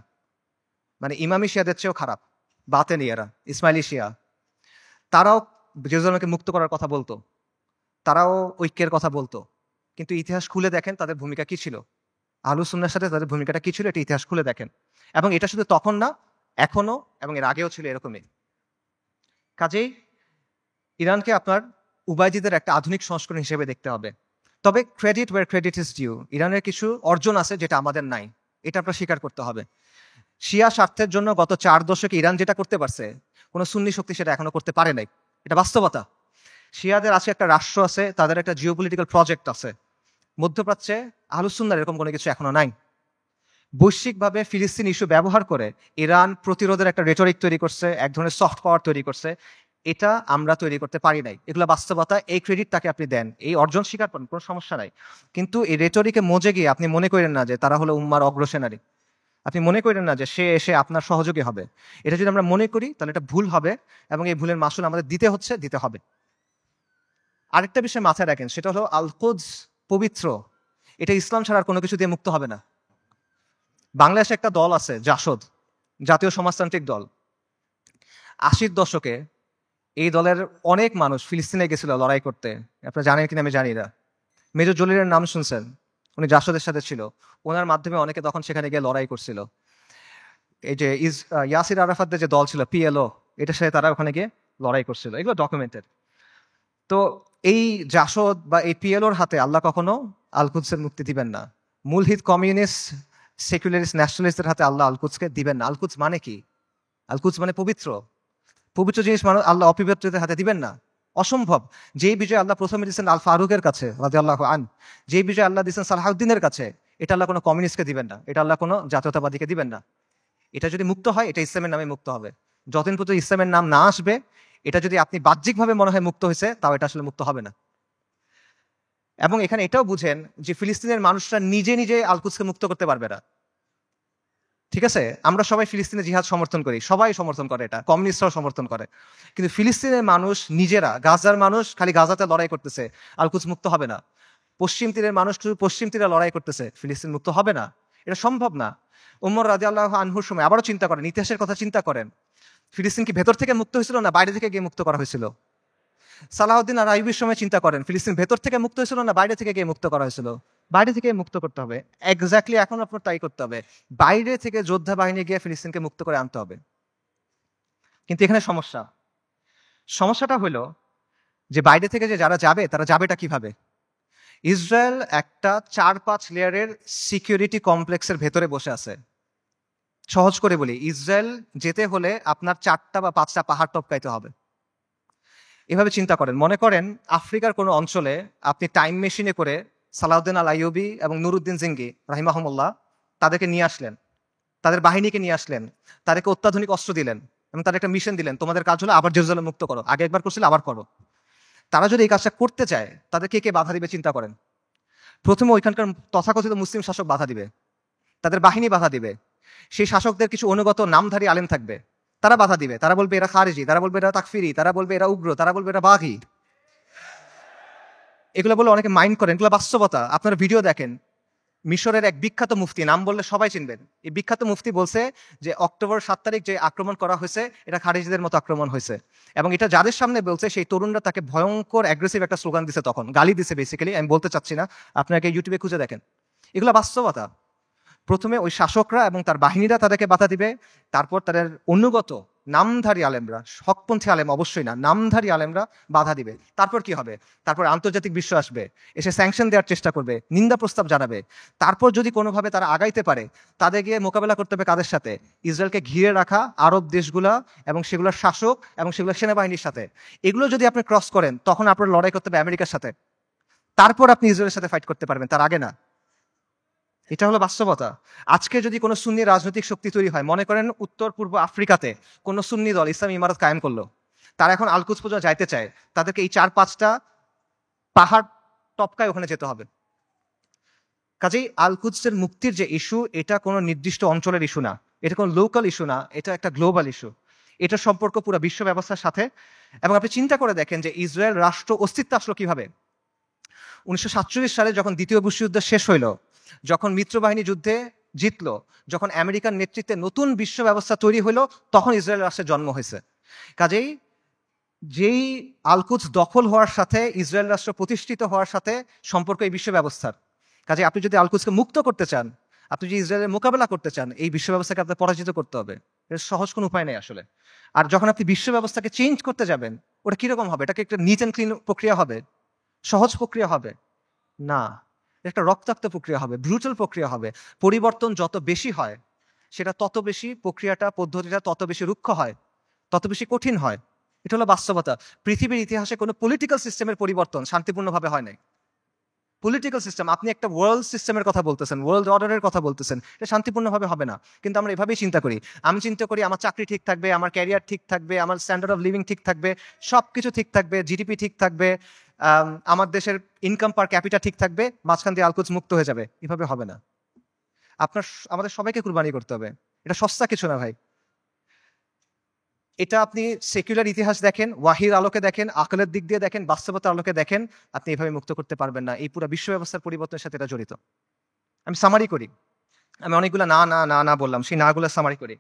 মানে ইমামি শিয়াদের চেয়েও খারাপ, বাতেনি এরা, ইসমাইলি শিয়া। তারাও জেরুজালেমকে মুক্ত করার কথা বলতো, তারাও ঐক্যের কথা বলতো, কিন্তু ইতিহাস খুলে দেখেন তাদের ভূমিকা কি ছিল, আহলুস সুন্নাহর সাথে তাদের ভূমিকাটা কি ছিল, এটা ইতিহাস খুলে দেখেন। এবং এটা শুধু তখন না, এখনো এবং এর আগেও ছিল এরকমই। কাজেই ইরানকে আপনার উবাইদিদের একটা আধুনিক সংস্করণ হিসেবে দেখতে হবে। তবে credit where credit is due, ইরানের কিছু অর্জন আছে যেটা আমাদের নাই, এটা আপনার স্বীকার করতে হবে। শিয়া স্বার্থের জন্য গত 4 দশকে ইরান যেটা করতে পারছে, কোনো সুন্নি শক্তি সেটা এখনো করতে পারে নাই, এটা বাস্তবতা। শিয়াদের আছে একটা রাষ্ট্র আছে, তাদের একটা জিওপলিটিক্যাল প্রজেক্ট আছে। মধ্যপ্রাচ্যে আহলুস সুন্নাহর এরকম কোনো কিছু এখনো নাই। বৈশ্বিকভাবে ফিলিস্তিন ইস্যু ব্যবহার করে ইরান প্রতিরোধের একটা রেটরিক তৈরি করছে, এক ধরনের সফট পাওয়ার তৈরি করছে। এটা আমরা তৈরি করতে পারি নাই, এগুলো বাস্তবতা। এই ক্রেডিট তাকে আপনি দেন, এই অর্জন স্বীকার করেন, কোনো সমস্যা নাই। কিন্তু এই রেটরিকে মজে গিয়ে আপনি মনে করেন না যে তারা হলো উম্মার অগ্রসেনারী। আপনি মনে করেন না যে সে এসে আপনার সহযোগী হবে। এটা যদি আমরা মনে করি তাহলে এটা ভুল হবে, এবং এই ভুলের মাসুল আমাদের দিতে হবে। আরেকটা বিষয় মাথায় রাখেন, সেটা হলো আল-কুদস পবিত্র, এটা ইসলাম ছাড়া আর কোনো কিছু দিয়ে মুক্ত হবে না। বাংলাদেশে একটা দল আছে জাসদ, জাতীয় সমাজতান্ত্রিক দল। 80-র দশকে এই দলের অনেক মানুষ ফিলিস্তিনে গেছিল লড়াই করতে। আপনারা জানেন কিনা আমি জানি না। মেজর জলিলের নাম শুনছেন, উনি জাসদের সাথে ছিল। ওনার মাধ্যমে অনেকে তখন সেখানে গিয়ে লড়াই করছিল। এই যে ইয়াসির আরাফাতদের যে দল ছিল পিএলও, এটার সাথে তারা ওখানে গিয়ে লড়াই করছিল, এগুলো ডকুমেন্টেড। তো এই জাসদ বা এই পিএলওর হাতে আল্লাহ কখনো আল-কুদসের মুক্তি দিবেন না। মূলহিত কমিউনিস্ট সেকুলারিস্ট ন্যাশনালিস্টদের হাতে আল্লাহ আল-কুদসকে দিবেন না। আল-কুদস মানে কি? আল-কুদস মানে পবিত্র। পবিত্র জিনিস মানুষ আল্লাহ অপবিত্রদের হাতে দিবেন না, অসম্ভব। যেই বিজয় আল্লাহ প্রথমে দিচ্ছেন আল ফারুকের কাছে রাদিয়াল্লাহু আন, যেই বিজয় আল্লাহ দিচ্ছেন সালাহউদ্দিনের কাছে, এটা আল্লাহ কোনো কমিউনিস্টকে দিবেন না, এটা আল্লাহ কোনো জাতীয়তাবাদীকে দিবেন না। এটা যদি মুক্ত হয়, এটা ইসলামের নামে মুক্ত হবে। যতদিন পর্যন্ত ইসলামের নাম না আসবে, এটা যদি আপনি বাহ্যিকভাবে মনে হয় মুক্ত হয়েছে, তাও এটা আসলে মুক্ত হবে না। এবং এখানে এটাও বুঝেন যে ফিলিস্তিনের মানুষরা নিজে নিজে আল-কুদসকে মুক্ত করতে পারবে না। ঠিক আছে, আমরা সবাই ফিলিস্তিনের জিহাদ সমর্থন করি, সবাই সমর্থন করে, এটা কমিউনিস্টরাও সমর্থন করে, কিন্তু ফিলিস্তিনের মানুষ নিজেরা, গাজার মানুষ খালি গাজাতে লড়াই করতেছে, আল-কুদস মুক্ত হবে না। পশ্চিম তীরের মানুষ শুধু পশ্চিম তীরে লড়াই করতেছে, ফিলিস্তিন মুক্ত হবে না, এটা সম্ভব না। উমর রাদিয়াল্লাহু আনহুর সময় আবারও চিন্তা করেন, ইতিহাসের কথা চিন্তা করেন, ফিলিস্তিন কি ভেতর থেকে মুক্ত হয়েছিল না বাইরে থেকে গিয়ে মুক্ত করা হয়েছিল? সালাহউদ্দিন আর আইয়ুবের সময় চিন্তা করেন, ফিলিস্তিন ভেতর থেকে মুক্ত হয়েছিল না বাইরে থেকে গিয়ে মুক্ত করা হয়েছিল? বাইরে থেকে মুক্ত করতে হবে। এক্স্যাক্টলি এখন আপনার তাই করতে হবে, বাইরে থেকে যোদ্ধা বাহিনী গিয়ে ফিলিস্তিনকে মুক্ত করে আনতে হবে। কিন্তু এখানে সমস্যাটা হলো যে বাইরে থেকে যে যারা যাবে, তারা যাবেটা কিভাবে? ইসরায়েল একটা 4-5 লেয়ারের সিকিউরিটি কমপ্লেক্সের ভেতরে বসে আছে। সহজ করে বলি, ইসরায়েল যেতে হলে আপনার 4টা বা 5টা পাহাড় টপকাইতে হবে। এভাবে চিন্তা করেন, মনে করেন আফ্রিকার কোনো অঞ্চলে আপনি টাইম মেশিনে করে সালাউদ্দিন আল আইয়ুবী এবং নুরুদ্দিন জিঙ্গি রাহিমাহুমুল্লাহ তাদেরকে নিয়ে আসলেন, তাদের বাহিনীকে নিয়ে আসলেন, তাদেরকে অত্যাধুনিক অস্ত্র দিলেন এবং তাদের একটা মিশন দিলেন, তোমাদের কাজ হলো আবার জেরুজালেম মুক্ত করো, আগে একবার করছিলে আবার করো। তারা যদি এই কাজটা করতে চায়, তাদের কে কে বাধা দিবে চিন্তা করেন। প্রথমে ওইখানকার তথাকথিত মুসলিম শাসক বাধা দিবে, তাদের বাহিনী বাধা দিবে, সেই শাসকদের কিছু অনুগত নামধারী আলেম থাকবে, তারা বাধা দিবে, তারা বলবে এরা খারেজি, তারা বলবে এরা তাকফিরি, তারা বলবে এরা উগ্র, তারা বলবে এরা বাঘি। এগুলো বলে অনেকে মাইন্ড করেন, এগুলো বাস্তবতা। আপনারা ভিডিও দেখেন, মিশরের এক বিখ্যাত মুফতি, নাম বললে সবাই চিনবেন, এই বিখ্যাত মুফতি বলছে যে অক্টোবর 7 তারিখ যে আক্রমণ করা হয়েছে, এটা খারেজিদের মতো আক্রমণ হয়েছে, এবং এটা যাদের সামনে বলছে সেই তরুণরা তাকে ভয়ঙ্কর অ্যাগ্রেসিভ একটা স্লোগান দিছে, তখন গালি দিছে বেসিক্যালি, আমি বলতে চাচ্ছি না, আপনাকে ইউটিউবে খুঁজে দেখেন, এগুলো বাস্তবতা। প্রথমে ওই শাসকরা এবং তার বাহিনীরা তাদেরকে বাধা দিবে, তারপর তাদের অনুগত নামধারী আলেমরা, হকপন্থী আলেম অবশ্যই না, নামধারী আলেমরা বাধা দিবে। তারপর কি হবে? তারপর আন্তর্জাতিক বিশ্ব আসবে, এসে স্যাংশন দেওয়ার চেষ্টা করবে, নিন্দা প্রস্তাব জানাবে। তারপর যদি কোনোভাবে তারা আগাইতে পারে, তাদের গিয়ে মোকাবেলা করতে হবে কাদের সাথে? ইসরায়েলকে ঘিরে রাখা আরব দেশগুলা এবং সেগুলোর শাসক এবং সেগুলোর সেনাবাহিনীর সাথে। এগুলো যদি আপনি ক্রস করেন, তখন আপনার লড়াই করতে হবে আমেরিকার সাথে, তারপর আপনি ইসরায়েলের সাথে ফাইট করতে পারবেন, তার আগে না। এটা হলো বাস্তবতা। আজকে যদি কোনো সুন্নি রাজনৈতিক শক্তি তৈরি হয়, মনে করেন উত্তর পূর্ব আফ্রিকাতে কোনো সুন্নি দল ইসলামী ইমারত কায়েম করলো, তারা এখন আল-কুদস পর্যন্ত যাইতে চায়, তাদেরকে এই 4-5টা পাহাড় টপকায় ওখানে যেতে হবে। কাজেই আল-কুদসের মুক্তির যে ইস্যু, এটা কোনো নির্দিষ্ট অঞ্চলের ইস্যু না, এটা কোনো লোকাল ইস্যু না, এটা একটা গ্লোবাল ইস্যু। এটা সম্পর্ক পুরো বিশ্ব ব্যবস্থার সাথে। এবং আপনি চিন্তা করে দেখেন যে ইসরায়েল রাষ্ট্র অস্তিত্ব আসলো কিভাবে। 1947 সালে যখন দ্বিতীয় বিশ্বযুদ্ধ শেষ হইল, যখন মিত্রবাহিনী যুদ্ধে জিতলো, যখন আমেরিকার নেতৃত্বে নতুন বিশ্ব ব্যবস্থা তৈরি হইল, তখন ইসরায়েল রাষ্ট্রের জন্ম হয়েছে। কাজেই যেই আল-কুদস দখল হওয়ার সাথে ইসরায়েল রাষ্ট্র প্রতিষ্ঠিত হওয়ার সাথে সম্পর্ক এই বিশ্ব ব্যবস্থার। কাজে আপনি যদি আল-কুদসকে মুক্ত করতে চান, আপনি যদি ইসরায়েলের মোকাবেলা করতে চান, এই বিশ্ব ব্যবস্থাকে আপনার পরাজিত করতে হবে। এর সহজ কোনো উপায় নেই আসলে। আর যখন আপনি বিশ্ব ব্যবস্থাকে চেঞ্জ করতে যাবেন, ওটা কিরকম হবে? এটাকে একটা নিট অ্যান্ড ক্লিন প্রক্রিয়া হবে? সহজ প্রক্রিয়া হবে না, একটা রক্তাক্ত প্রক্রিয়া হবে, ব্রুটাল প্রক্রিয়া হবে। পরিবর্তন যত বেশি হয়, সেটা তত বেশি প্রক্রিয়াটা, পদ্ধতিটা তত বেশি রুক্ষ হয়, তত বেশি কঠিন হয়। এটা হলো বাস্তবতা। পৃথিবীর ইতিহাসে কোনো পলিটিক্যাল সিস্টেমের পরিবর্তন শান্তিপূর্ণভাবে হয় নাই। পলিটিক্যাল সিস্টেম, আপনি একটা ওয়ার্ল্ড সিস্টেমের কথা বলতেছেন, ওয়ার্ল্ড অর্ডারের কথা বলতেছেন, এটা শান্তিপূর্ণভাবে হবে না। কিন্তু আমরা এভাবেই চিন্তা করি। আমি চিন্তা করি আমার চাকরি ঠিক থাকবে, আমার ক্যারিয়ার ঠিক থাকবে, আমার স্ট্যান্ডার্ড অফ লিভিং ঠিক থাকবে, সব কিছু ঠিক থাকবে, জিডিপি ঠিক থাকবে, আমার দেশের ইনকাম পার ক্যাপিটা ঠিক থাকবে, মাঝখান দিয়ে আল-কুদস মুক্ত হয়ে যাবে। এভাবে হবে না। আমাদের সবাইকে কুরবানি করতে হবে। এটা সস্তা কিছু না ভাই। এটা আপনি সেকুলার ইতিহাস দেখেন, ওয়াহির আলোকে দেখেন, আকলের দিক দিয়ে দেখেন, বাস্তবতার আলোকে দেখেন, আপনি এভাবে মুক্ত করতে পারবেন না। এই পুরো বিশ্ব ব্যবস্থার পরিবর্তনের সাথে এটা জড়িত। আমি সামারি করি, আমি অনেকগুলো না না না না বললাম, সেই নাগুলো সামারি করি।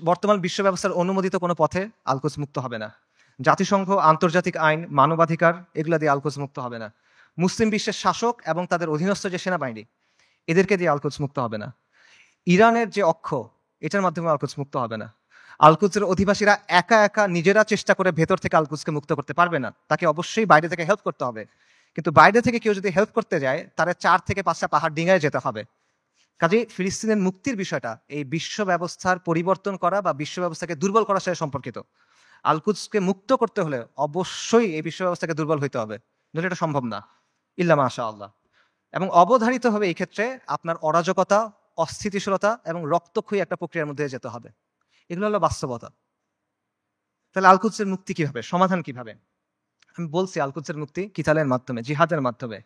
বর্তমান বিশ্ব ব্যবস্থার অনুমোদিত কোনো পথে আল-কুদস মুক্ত হবে না। জাতিসংঘ, আন্তর্জাতিক আইন, মানবাধিকার, এগুলা দিয়ে আল-কুদস মুক্ত হবে না। মুসলিম বিশ্বের শাসক এবং তাদের অধীনস্থ যে সেনাবাহিনী, এদেরকে দিয়ে আল-কুদস মুক্ত হবে না। ইরানের যে অক্ষ, এটার মাধ্যমে আল-কুদস মুক্ত হবে না। আল-কুদসের অধিবাসীরা একা একা নিজেরা চেষ্টা করে ভেতর থেকে আল-কুদসকে মুক্ত করতে পারবে না, তাকে অবশ্যই বাইরে থেকে হেল্প করতে হবে। কিন্তু বাইরে থেকে কেউ যদি হেল্প করতে যায়, তারা 4 থেকে 5টা পাহাড় ডিঙায় যেতে হবে। কাজেই ফিলিস্তিনের মুক্তির বিষয়টা এই বিশ্ব ব্যবস্থার পরিবর্তন করা বা বিশ্ব ব্যবস্থাকে দুর্বল করার সাথে সম্পর্কিত। আল-কুদসকে মুক্ত করতে হলে অবশ্যই এই বিশ্ব ব্যবস্থাকে দুর্বল হইতে হবে, নইলে এটা সম্ভব না, ইল্লা মাশা আল্লাহ। এবং অবধারিত হবে এই ক্ষেত্রে আপনার অরাজকতা, অস্থিতিশীলতা এবং রক্তক্ষয়ী একটা প্রক্রিয়ার মধ্যে যেতে হবে। এগুলো হলো বাস্তবতা। তাহলে আল কুদসের মুক্তি কিভাবে, সমাধান কিভাবে? আমি বলছি আল কুদসের মুক্তি কিতালের মাধ্যমে, জিহাদের মাধ্যমে।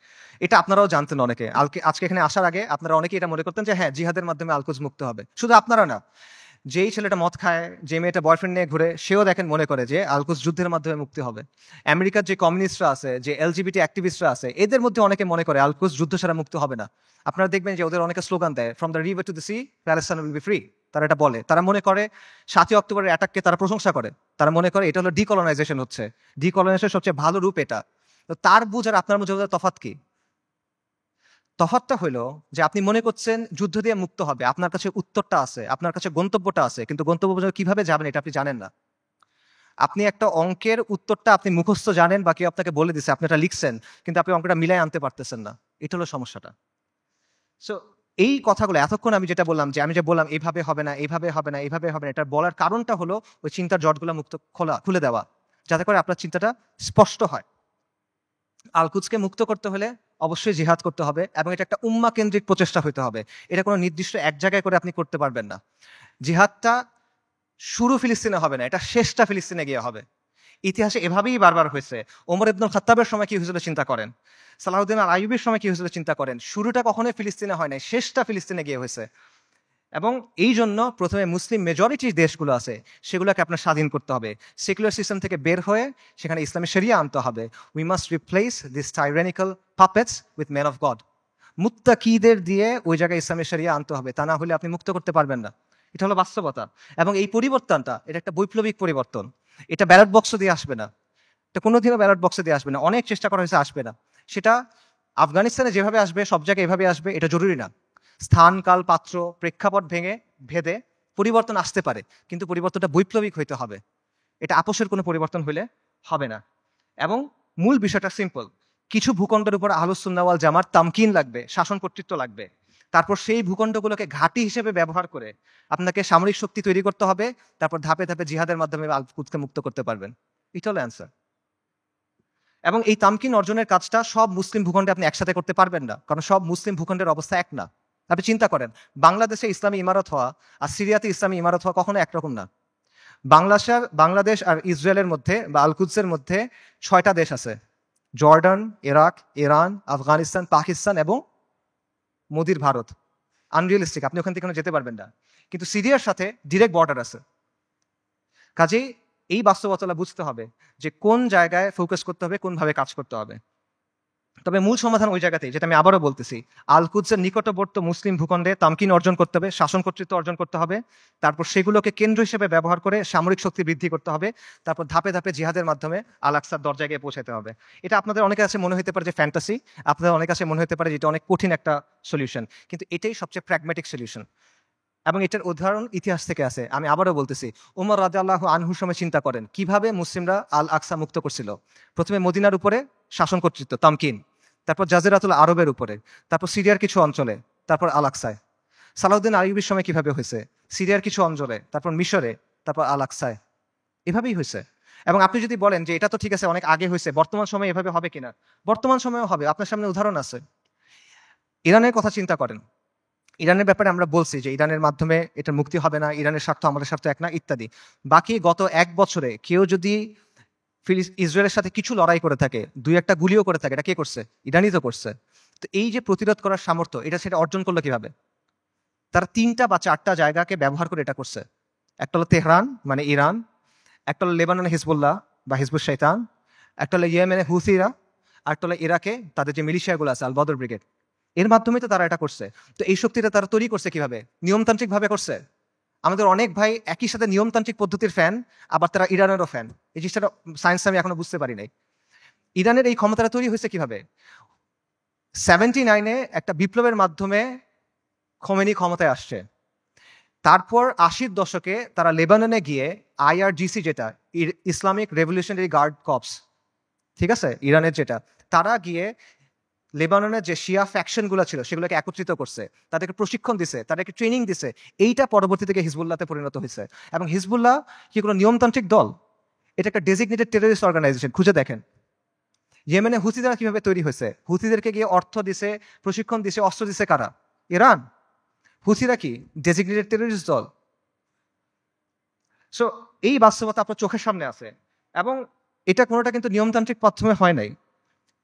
এটা আপনারাও জানতেন অনেকে। আজকে এখানে আসার আগে আপনারা অনেকে এটা মনে করতেন যে হ্যাঁ, জিহাদের মাধ্যমে আল কুদস মুক্ত হবে। শুধু আপনারা না, যেই ছেলেটা মদ খায়, যে মেয়েটা বয়ফ্রেন্ড নিয়ে ঘুরে, সেও দেখেন মনে করে যে আল কুদস যুদ্ধের মাধ্যমে মুক্তি হবে। আমেরিকার যে কমিউনিস্টরা আছে, যে এলজিবিটি অ্যাক্টিভিস্টরা আছে, এদের মধ্যে অনেকে মনে করে আল কুদস যুদ্ধ ছাড়া মুক্ত হবে না। আপনারা দেখবেন যে ওদের অনেকে স্লোগান দেয়, from the river to the sea Palestine will be free. তারা এটা বলে। তারা মনে করে 7ই অক্টোবরের অ্যাটাককে তারা প্রশংসা করে। তারা মনে করে এটা হলো ডিকলোনাইজেশন হচ্ছে, ডিকলোনাইজেশন সবচেয়ে ভালো রূপ এটা। তো তার বুঝ আর আপনার বুঝে তফাৎ কি? তফাৎটা হলো যে আপনি মনে করছেন যুদ্ধ দিয়ে মুক্ত হবে, আপনার কাছে উত্তরটা আছে, আপনার কাছে গন্তব্যটা আছে, কিন্তু গন্তব্য পর্যন্ত কিভাবে যাবেন এটা আপনি জানেন না। আপনি একটা অঙ্কের উত্তরটা আপনি মুখস্থ জানেন বা কেউ আপনাকে বলে দিচ্ছে, আপনি এটা লিখছেন, কিন্তু আপনি অঙ্কটা মিলাই আনতে পারতেছেন না। এটা হলো সমস্যাটা। সো এই কথাগুলো এতক্ষণ আমি যেটা বললাম, যে আমি যে বললাম এইভাবে হবে না, এইভাবে হবে না, এইভাবে হবে না, এটা বলার কারণটা হলো ওই চিন্তার জটগুলো খুলে দেওয়া, যাতে করে আপনার চিন্তাটা স্পষ্ট হয়। আল কুদসকে মুক্ত করতে হলে অবশ্যই জিহাদ করতে হবে, এবং এটা একটা উম্মা কেন্দ্রিক প্রচেষ্টা হতে হবে। এটা কোনো নির্দিষ্ট এক জায়গায় করে আপনি করতে পারবেন না। জিহাদটা শুরু ফিলিস্তিনে হবে না, এটা শেষটা ফিলিস্তিনে গিয়ে হবে। ইতিহাসে এভাবেই বারবার হয়েছে। ওমর ইবনুল খাত্তাবের সময় কি হয়েছিল চিন্তা করেন, সালাহউদ্দিন আল আইয়ুবের সময় কি হয়েছিল চিন্তা করেন। শুরুটা কখনোই ফিলিস্তিনে হয় নাই, শেষটা ফিলিস্তিনে গিয়ে হয়েছে। এবং এই জন্য প্রথমে মুসলিম মেজরিটি দেশগুলো আছে, সেগুলোকে আপনার স্বাধীন করতে হবে। সেকুলার সিস্টেম থেকে বের হয়ে সেখানে ইসলামী শরিয়া আনতে হবে। We must replace this tyrannical puppets with man of God. মুত্তাকিদের দিয়ে ওই জায়গায় ইসলামী শরিয়া আনতে হবে, তা না হলে আপনি মুক্ত করতে পারবেন না। এটা হলো বাস্তবতা। এবং এই পরিবর্তনটা, এটা একটা বৈপ্লবিক পরিবর্তন। এটা ব্যালট বক্স দিয়ে আসবে না, এটা কোনোদিনও ব্যালট বক্সে দিয়ে আসবে না। অনেক চেষ্টা করা হয়েছে, আসবে না। সেটা আফগানিস্তানে যেভাবে আসবে, সব জায়গায় এভাবে আসবে, এটা জরুরি না। স্থান, কাল, পাত্র, প্রেক্ষাপট ভেদে পরিবর্তন আসতে পারে, কিন্তু পরিবর্তনটা বৈপ্লবিক হইতে হবে। এটা আপোষের কোনো পরিবর্তন হইলে হবে না। এবং মূল বিষয়টা সিম্পল, কিছু ভূখণ্ডের উপর আহলুস সুন্নাহ ওয়াল জামাত তামকিন লাগবে, শাসন কর্তৃত্ব লাগবে। তারপর সেই ভূখণ্ডগুলোকে ঘাঁটি হিসেবে ব্যবহার করে আপনাকে সামরিক শক্তি তৈরি করতে হবে। তারপর ধাপে ধাপে জিহাদের মাধ্যমে আল কুদসকে মুক্ত করতে পারবেন। এটা হলো অ্যান্সার। এবং এই তামকিন অর্জনের কাজটা সব মুসলিম ভূখণ্ডে আপনি একসাথে করতে পারবেন না, কারণ সব মুসলিম ভূখণ্ডের অবস্থা এক না। আপনি চিন্তা করেন, বাংলাদেশে ইসলামী ইমারত হওয়া আর সিরিয়াতে ইসলামী ইমারত হওয়া কখনো একরকম না। বাংলাদেশ আর ইসরায়েলের মধ্যে বা আল কুদসের মধ্যে 6টা দেশ আছে: Jordan, Iraq, Iran, Afghanistan, Pakistan এবং মোদির ভারত। আনরিয়েলিস্টিক, আপনি ওখান থেকে যেতে পারবেন না। কিন্তু সিরিয়ার সাথে ডিরেক্ট বর্ডার আছে। কাজেই এই বাস্তবতা বুঝতে হবে যে কোন জায়গায় ফোকাস করতে হবে, কোনভাবে কাজ করতে হবে। তবে মূল সমাধান ওই জায়গাতেই, যেটা আমি আবারও বলতেছি, আল কুদসের নিকটবর্তী মুসলিম ভূখণ্ডে তামকিন অর্জন করতে হবে, শাসন কর্তৃত্ব অর্জন করতে হবে। তারপর সেগুলোকে কেন্দ্র হিসেবে ব্যবহার করে সামরিক শক্তি বৃদ্ধি করতে হবে। তারপর ধাপে ধাপে জিহাদের মাধ্যমে আল আকসার দরজায় গিয়ে পৌঁছাতে হবে। এটা আপনাদের অনেকের কাছে মনে হতে পারে যে ফ্যান্টাসি, আপনাদের অনেক কাছে মনে হতে পারে যে এটা অনেক কঠিন একটা সলিউশন, কিন্তু এটাই সবচেয়ে প্র্যাগম্যাটিক সলিউশন। এবং এটার উদাহরণ ইতিহাস থেকে আছে। আমি আবারও বলতেছি, উমর রাদিয়াল্লাহু আনহুর সময় চিন্তা করেন কিভাবে মুসলিমরা আল আকসা মুক্ত করছিল। প্রথমে মদিনার উপরে শাসন কর্তৃত্ব তামকিন, তারপর জাজিরাতুল আরবের উপরে, তারপর সিরিয়ার কিছু অঞ্চলে, তারপর আল আকসায়। সালাউদ্দিন আইয়ুবীর সময় কিভাবে হয়েছে, সিরিয়ার কিছু অঞ্চলে, তারপর মিশরে, তারপর আল আকসায়। এভাবেই হয়েছে। এবং আপনি যদি বলেন যে এটা তো ঠিক আছে, অনেক আগে হয়েছে, বর্তমান সময়ে এভাবে হবে কিনা, বর্তমান সময়েও হবে। আপনার সামনে উদাহরণ আছে। ইরানের কথা চিন্তা করেন। ইরানের ব্যাপারে আমরা বলছি যে ইরানের মাধ্যমে এটা মুক্তি হবে না, ইরানের স্বার্থ আমাদের স্বার্থ এক না, ইত্যাদি। বাকি গত 1 বছরে কেউ যদি ইসরায়েলের সাথে কিছু লড়াই করে থাকে, 2-1টা গুলিও করে থাকে, এটা কে করছে? ইরানই তো করছে। তো এই যে প্রতিরোধ করার সামর্থ্য, সেটা অর্জন করলো কিভাবে? তারা 3টা বা 4টা জায়গাকে ব্যবহার করে এটা করছে। একটা হলো তেহরান মানে ইরান, একটা হলো লেবাননে হিজবুল্লাহ বা হিজবুল শয়তান, একটা হলো ইয়েমেনে হুথিরা, আর একটা হলো ইরাকে তাদের যে মিলিশিয়াগুলো আছে আল বদর ব্রিগেড। এর মাধ্যমে তো তারা এটা করছে। তো এই শক্তিটা তারা তৈরি করছে কিভাবে? নিয়মতান্ত্রিক ভাবে করছে। আমাদের অনেক ভাই একই সাথে নিয়মতান্ত্রিক পদ্ধতির ফ্যান, আবার তারা ইরানেরও ফ্যান। এই জিনিসটা সায়েন্স আমি এখনো বুঝতে পারি নাই। ইরানের এই ক্ষমতাটা তৈরি হয়েছে কিভাবে? 79-এ একটা বিপ্লবের মাধ্যমে খোমেনি ক্ষমতায় আসছে। তারপর 80-র দশকে তারা লেবাননে গিয়ে IRGC, যেটা ইসলামিক রেভলিউশনারি গার্ড কর্পস, ঠিক আছে, ইরানের যেটা, তারা গিয়ে লেবাননের যে শিয়া ফ্যাকশনগুলো ছিল সেগুলোকে একত্রিত করছে, তাদেরকে প্রশিক্ষণ দিছে, তাদেরকে ট্রেনিং দিছে। এইটা পরবর্তী থেকে হিজবুল্লাহতে পরিণত হয়েছে। এবং হিজবুল্লাহ কি কোনো নিয়মতান্ত্রিক দল? এটা একটা ডেজিগনেটেড টেররিস্ট অর্গানাইজেশন। খুঁজে দেখেন ইয়েমেনে হুথিরা কিভাবে তৈরি হয়েছে। হুথিদেরকে গিয়ে অর্থ দিছে, প্রশিক্ষণ দিছে, অস্ত্র দিছে কারা? ইরান। হুথিরা কি ডেজিগনেটেড টেররিস্ট দল? সো এই বাস্তবতা আপনার চোখের সামনে আছে, এবং এটা কোনোটা কিন্তু নিয়মতান্ত্রিক মাধ্যমে হয় নাই।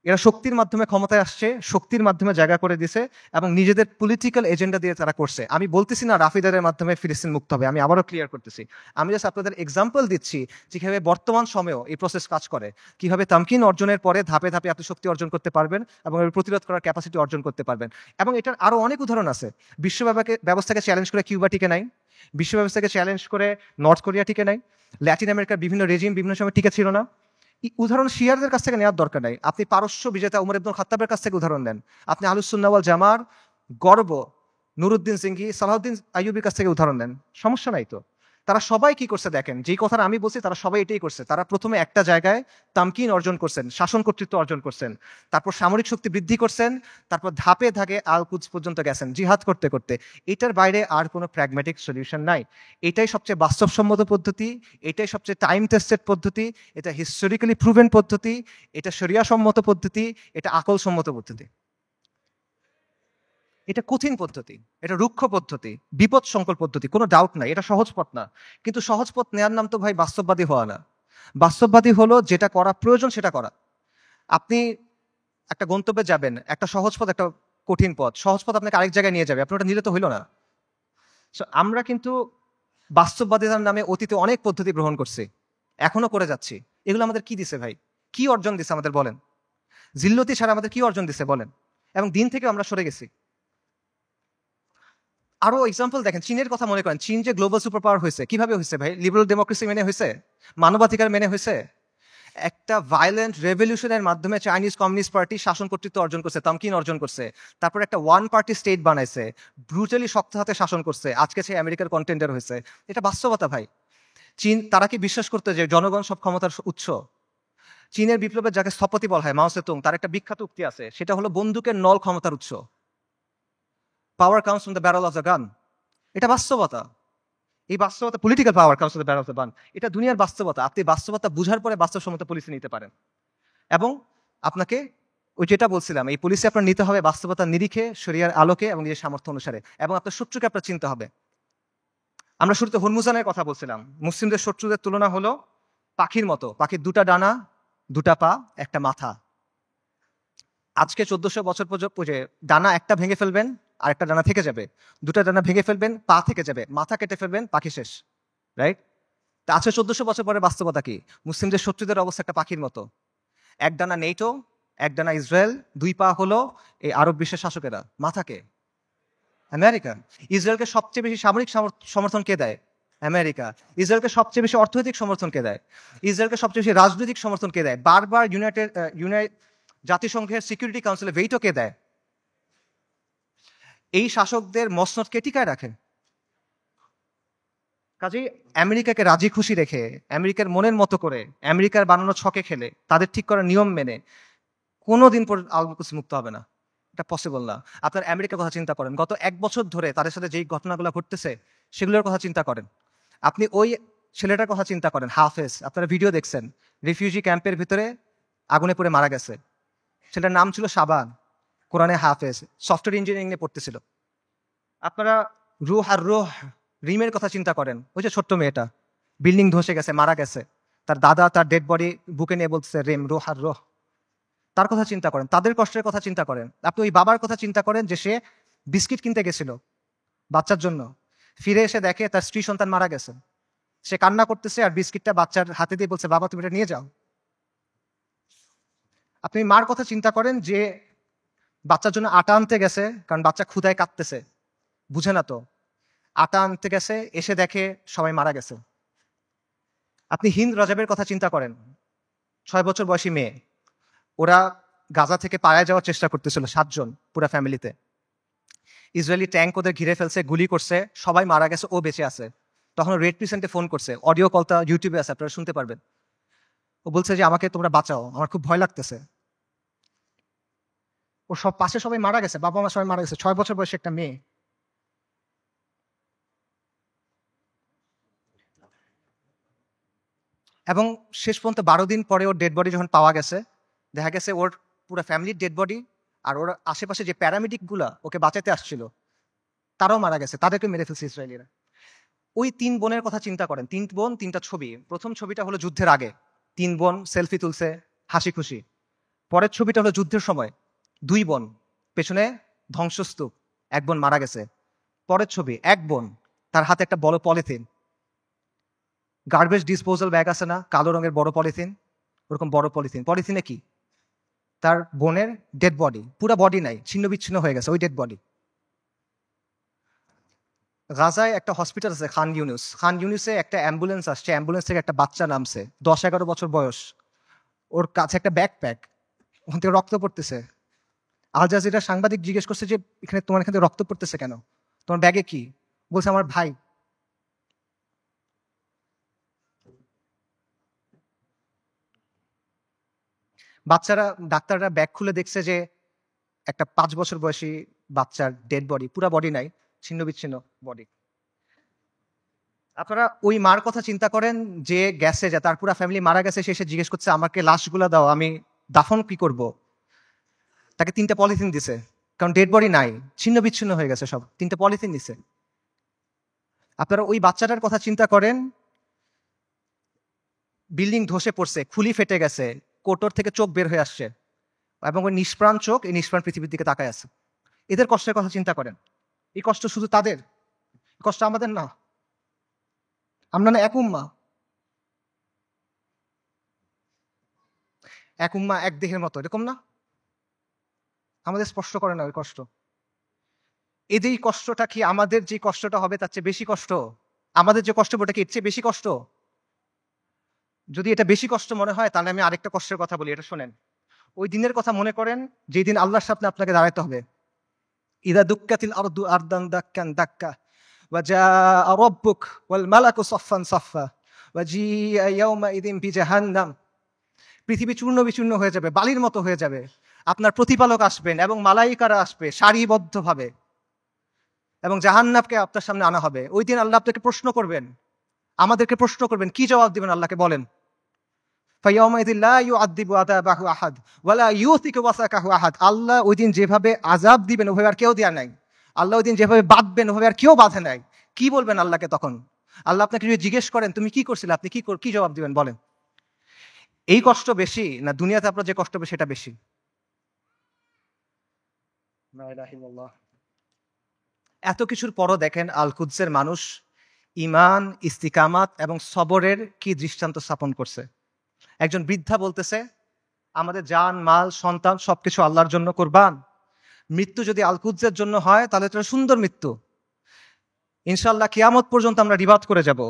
এরা শক্তির মাধ্যমে ক্ষমতায় আসছে, শক্তির মাধ্যমে জায়গা করে দিছে, এবং নিজেদের পলিটিক্যাল এজেন্ডা দিয়ে তারা করছে। আমি বলতেছি না রাফিদারের মাধ্যমে ফিলিস্তিন মুক্ত হবে, আমি আবারও ক্লিয়ার করতেছি। আমি জাস্ট আপনাদের এক্সাম্পল দিচ্ছি যে কিভাবে বর্তমান সময়েও এই প্রসেস কাজ করে, কিভাবে তামকিন অর্জনের পরে ধাপে ধাপে আপনি শক্তি অর্জন করতে পারবেন এবং এর প্রতিরোধ করার ক্যাপাসিটি অর্জন করতে পারবেন। এবং এটার আরো অনেক উদাহরণ আছে। বিশ্ব ব্যবস্থাকে চ্যালেঞ্জ করে কিউবা টিকে নাই, বিশ্ব ব্যবস্থাকে চ্যালেঞ্জ করে নর্থ কোরিয়া টিকে নাই, ল্যাটিন আমেরিকার বিভিন্ন রেজিম বিভিন্ন সময় টিকে ছিল না। উদাহরণ শিয়ারদের কাছ থেকে নেওয়ার দরকার নাই, আপনি পারস্য বিজেতা উমর ইবনুল খাত্তাবের কাছ থেকে উদাহরণ নেন, আপনি আহলুস সুন্নাহ ওয়াল জামার গর্ব নুরুদ্দিন সিংহি, সালাউদ্দিন আইয়ুবির কাছ থেকে উদাহরণ নেন, সমস্যা নাই তো। তারা সবাই কি করছে দেখেন, যেই কথাটা আমি বলছি তারা সবাই এটাই করছে। তারা প্রথমে একটা জায়গায় তামকিন অর্জন করছেন, শাসন কর্তৃত্ব অর্জন করছেন, তারপর সামরিক শক্তি বৃদ্ধি করছেন, তারপর ধাপে ধাপে আল কুদস পর্যন্ত গেছেন জিহাদ করতে করতে। এটার বাইরে আর কোনো প্র্যাগম্যাটিক সলিউশন নাই। এটাই সবচেয়ে বাস্তবসম্মত পদ্ধতি, এটাই সবচেয়ে টাইম টেস্টেড পদ্ধতি, এটা হিস্টোরিক্যালি প্রুভেন পদ্ধতি, এটা শরিয়া সম্মত পদ্ধতি, এটা আকল সম্মত পদ্ধতি। এটা কঠিন পদ্ধতি, এটা রুক্ষ পদ্ধতি, বিপদ সংকল পদ্ধতি, কোনো ডাউট নাই, এটা সহজ পথ না। কিন্তু সহজ পথ নেওয়ার নাম তো ভাই বাস্তববাদী হওয়া না। বাস্তববাদী হলো যেটা করা প্রয়োজন সেটা করা। আপনি একটা গন্তব্যে যাবেন, একটা সহজ পথ একটা কঠিন পথ, সহজ পথ আপনাকে আরেক জায়গায় নিয়ে যাবে, আপনি ওটা নিলে তো হইল না। আমরা কিন্তু বাস্তববাদিতার নামে অতীতে অনেক পদ্ধতি গ্রহণ করছি, এখনো করে যাচ্ছি। এগুলো আমাদের কি দিছে ভাই? কি অর্জন দিছে আমাদের বলেন? জিল্লতি ছাড়া আমাদের কি অর্জন দিছে বলেন? এবং দিন থেকে আমরা সরে গেছি। আরো এক্সাম্পল দেখেন, চীনের কথা মনে করেন। চীন যে গ্লোবাল সুপার পাওয়ার হয়েছে কিভাবে হয়েছে ভাই? লিবারাল ডেমোক্রেসি মেনে হয়েছে, মানবাধিকার মেনে হয়েছে। একটা ভায়োলেন্ট রেভলিউশনের মাধ্যমে চাইনিজ কমিউনিস্ট পার্টি শাসন কর্তৃত্ব অর্জন করছে, তামকিন অর্জন করছে। তারপর একটা ওয়ান পার্টি স্টেট বানাইছে, ব্রুটালি শক্ত হাতে শাসন করছে, আজকে সে আমেরিকার কন্টেন্ডার হয়েছে। এটা বাস্তবতা ভাই। চীন, তারা কি বিশ্বাস করতে যে জনগণ সব ক্ষমতার উৎস? চীনের বিপ্লবের যাকে স্থপতি বলা হয় মাও সেতুং, তার একটা বিখ্যাত উক্তি আছে, সেটা হলো বন্দুকের নল ক্ষমতার উৎস। পাওয়ার comes from the barrel of the gun. এটা বাস্তবতা। এই বাস্তবতা, political power comes from the barrel of the gun, এটা দুনিয়ার বাস্তবতা। আপনি বাস্তবতা বুঝার পরে বাস্তবসম্মত পলিসি নিতে পারেন। এবং আপনাকে ওই যেটা বলছিলাম, এই পলিসি আপনার নিতে হবে বাস্তবতার নিরিখে, শরিয়ার আলোকে এবং নিজের সামর্থ্য অনুসারে, এবং আপনার শত্রুকে আপনার চিনতে হবে। আমরা শুরুতে হরমুজানের কথা বলছিলাম। মুসলিমদের শত্রুদের তুলনা হলো পাখির মতো। পাখির দুটা ডানা, দুটা পা, একটা মাথা। আজকে 1400 বছর পর্যন্ত ডানা একটা ভেঙে ফেলবেন আর একটা ডানা থেকে যাবে, দুটা ডানা ভেঙে ফেলবেন পা থেকে যাবে, মাথা কেটে ফেলবেন পাখি শেষ, রাইট? তা আজকে 1400 বছর পরে বাস্তবতা কি? মুসলিমদের শত্রুদের অবস্থা একটা পাখির মতো। এক ডানা নেটো, এক ডানা ইসরায়েল, দুই পা হলো এই আরব বিশ্বের শাসকেরা, মাথাকে আমেরিকা। ইসরায়েলকে সবচেয়ে বেশি সামরিক সমর্থন কে দেয়? আমেরিকা। ইসরায়েলকে সবচেয়ে বেশি অর্থনৈতিক সমর্থন কে দেয়? ইসরায়েলকে সবচেয়ে বেশি রাজনৈতিক সমর্থন কে দেয়? বারবার জাতিসংঘের সিকিউরিটি কাউন্সিলে ভেটো কে দেয়? এই শাসকদের মসনদ কে টিকায় রাখে? কাজেই আমেরিকাকে রাজি খুশি রেখে, আমেরিকার মনের মতো করে, আমেরিকার বানানো ছকে খেলে, তাদের ঠিক করা নিয়ম মেনে কোনোদিন পর আল কুদস মুক্ত হবে না। এটা পসিবল না। আপনার আমেরিকার কথা চিন্তা করেন, গত 1 বছর ধরে তাদের সাথে যেই ঘটনাগুলো ঘটতেছে সেগুলোর কথা চিন্তা করেন। আপনি ওই ছেলেটার কথা চিন্তা করেন, হাফেজ, আপনারা ভিডিও দেখছেন, রিফিউজি ক্যাম্পের ভিতরে আগুনে পড়ে মারা গেছে। ছেলেটার নাম ছিল শাবান, কোরআনে হাফেজ, সফটওয়্যার ইঞ্জিনিয়ারিং নিয়ে পড়তেছিল। আপনারা রুহ রিমের কথা চিন্তা করেন, ওই যে ছোট্ট মেয়েটা বিল্ডিং ধসে গেছে, মারা গেছে, তার দাদা তার ডেড বডি বুকে নিয়ে বলতেছে রেম রোহ। তার কথা চিন্তা করেন, তাদের কষ্টের কথা চিন্তা করেন। আপনি ওই বাবার কথা চিন্তা করেন যে সে বিস্কিট কিনতে গেছিল বাচ্চার জন্য, ফিরে এসে দেখে তার স্ত্রী সন্তান মারা গেছে। সে কান্না করতেছে আর বিস্কিটটা বাচ্চার হাতে দিয়ে বলছে, বাবা তুমি এটা নিয়ে যাও। আপনি মার কথা চিন্তা করেন যে বাচ্চার জন্য আটা আনতে গেছে, কারণ বাচ্চা ক্ষুধায় কাঁদতেছে, বুঝে না তো, আটা আনতে গেছে, এসে দেখে সবাই মারা গেছে। আপনি হিন্দ রজাবের কথা চিন্তা করেন, 6 বছর বয়সী মেয়ে। ওরা গাজা থেকে পালায় যাওয়ার চেষ্টা করতেছিল 7 জন পুরা ফ্যামিলিতে। ইসরায়েলি ট্যাঙ্ক ওদের ঘিরে ফেলছে, গুলি করছে, সবাই মারা গেছে, ও বেঁচে আছে। তখন রেড ক্রিসেন্টে ফোন করছে, অডিও কলটা ইউটিউবে আছে, আপনারা শুনতে পারবেন। ও বলছে যে আমাকে তোমরা বাঁচাও, আমার খুব ভয় লাগতেছে। ওর সব পাশে সবাই মারা গেছে, বাবা মা সবাই মারা গেছে, 6 বছর বয়সী একটা মেয়ে। এবং শেষ পর্যন্ত 12 দিন পরে ওর ডেড বডি যখন পাওয়া গেছে, দেখা গেছে ওর পুরো ফ্যামিলির ডেড বডি, আর ওর আশেপাশে যে প্যারামেডিক গুলা ওকে বাঁচাতে আসছিল তারাও মারা গেছে, তাদেরকে মেরে ফেলছে ইসরায়েলিরা। ওই 3 বোনের কথা চিন্তা করেন, 3 বোন 3টা ছবি। প্রথম ছবিটা হলো যুদ্ধের আগে, 3 বোন সেলফি তুলছে হাসি খুশি। পরের ছবিটা হলো যুদ্ধের সময়, 2 বোন, পেছনে ধ্বংসস্তূপ, 1 বোন মারা গেছে। পরের ছবি 1 বোন, তার হাতে একটা বড় পলিথিন, গার্বেজ ডিসপোজাল ব্যাগ আছে না, কালো রঙের বড় পলিথিন, ওরকম বড় পলিথিন। পলিথিনে কি? তার বোনের ডেড বডি, পুরো বডি নাই, ছিন্ন বিচ্ছিন্ন হয়ে গেছে ওই ডেড বডি। গাজায় একটা হসপিটাল আছে খান ইউনুস, খান ইউনুসে একটা অ্যাম্বুলেন্স আসছে, অ্যাম্বুলেন্স থেকে একটা বাচ্চা নামছে, 10-11 বছর বয়স, ওর কাছে একটা ব্যাকপ্যাক, ওখান থেকে রক্ত পড়তেছে। আল জাজিরা সাংবাদিক জিজ্ঞেস করছে যে এখানে তোমার এখান থেকে রক্ত পড়তেছে কেন, তোমার ব্যাগে কি? বলছে আমার ভাই। বাচ্চারা, ডাক্তাররা ব্যাগ খুলে দেখছে যে একটা 5 বছর বয়সী বাচ্চার ডেড বডি, পুরা বডি নাই, ছিন্ন বিচ্ছিন্ন বডি। আপনারা ওই মার কথা চিন্তা করেন যে গেছে, যে তার পুরা ফ্যামিলি মারা গেছে, সে এসে জিজ্ঞেস করছে আমাকে লাশগুলো দাও, আমি দাফন কি করব। তাকে 3টা পলিথিন দিছে, কারণ ডেড বডি নাই, ছিন্ন বিচ্ছিন্ন হয়ে গেছে সব, 3টা পলিথিন দিছে। আপনারা ওই বাচ্চাটার কথা চিন্তা করেন, বিল্ডিং ধসে পড়ছে, খুলি ফেটে গেছে, কোটর থেকে চোখ বের হয়ে আসছে, এবং ওই নিষ্প্রাণ চোখ এই নিষ্প্রাণ পৃথিবীর দিকে তাকায় আছে। এদের কষ্টের কথা চিন্তা করেন। এই কষ্ট শুধু তাদের, কষ্ট আমাদের না। আমরা না এক উম্মা, এক উম্মা এক দেহের মতো, এরকম না? আমাদের স্পষ্ট করে না ওই কষ্ট। এই যে কষ্টটা কি আমাদের যে কষ্টটা হবে তার চেয়ে বেশি কষ্ট? আমাদের যে কষ্ট ওটা কি এর চেয়ে বেশি কষ্ট? যদি এটা বেশি কষ্ট মনে হয় তাহলে আমি আরেকটা কষ্টের কথা বলি, এটা শোনেন। ওই দিনের কথা মনে করেন যেই দিন আল্লাহর সামনে আপনাকে দাঁড়াতে হবে। ইদা দুক্কাতিল আরদু আরদান দাক্কান দাক্কা ওয়া জাআ রাব্বুক ওয়াল মালাকু সাফফান সাফফা ওয়া জিআ ইয়াওমাইযিন বিজাহান্নাম। পৃথিবী চূর্ণ বিচূর্ণ হয়ে যাবে, বালির মতো হয়ে যাবে। আপনার প্রতিপালক আসবেন এবং মালাইকারা আসবে সারিবদ্ধভাবে, এবং জাহান্নামকে আপনার সামনে আনা হবে। ওই দিন আল্লাহ আপনাকে প্রশ্ন করবেন, আমাদেরকে প্রশ্ন করবেন, কি জবাব দিবেন আল্লাহকে বলেন? ফায়াউমাইযিন লা ইউআযযিবু আযাবাহু আহাদ ওয়া লা ইউসিকু ওয়াসাকাহু আহাদ। আল্লাহ ওই দিন যেভাবে আযাব দিবেন ওভাবে আর কেউ দেয়া নাই। আল্লাহ ওই দিন যেভাবে বাঁধবেন ওভাবে আর কেউ বাঁধে নাই। কি বলবেন আল্লাহকে তখন? আল্লাহ আপনাকে যদি জিজ্ঞেস করেন তুমি কি করছিলে, আপনি কি জবাব দিবেন বলেন? এই কষ্ট বেশি না দুনিয়াতে আপনার যে কষ্ট হবে সেটা বেশি? লা ইলাহা ইল্লাল্লাহ। এত কিছুর পরও দেখেন আল কুদসের মানুষ ঈমান, ইস্তিকামাত এবং সবরের কি দৃষ্টান্ত স্থাপন করছে। একজন বৃদ্ধা বলতেছে আমাদের জান, মাল, সন্তান সবকিছু আল্লাহর জন্য কুরবান। মৃত্যু যদি আল কুদসের জন্য হয় তাহলে এটা সুন্দর মৃত্যু। ইনশাআল্লাহ কিয়ামত পর্যন্ত আমরা রিবাদ করে যাব।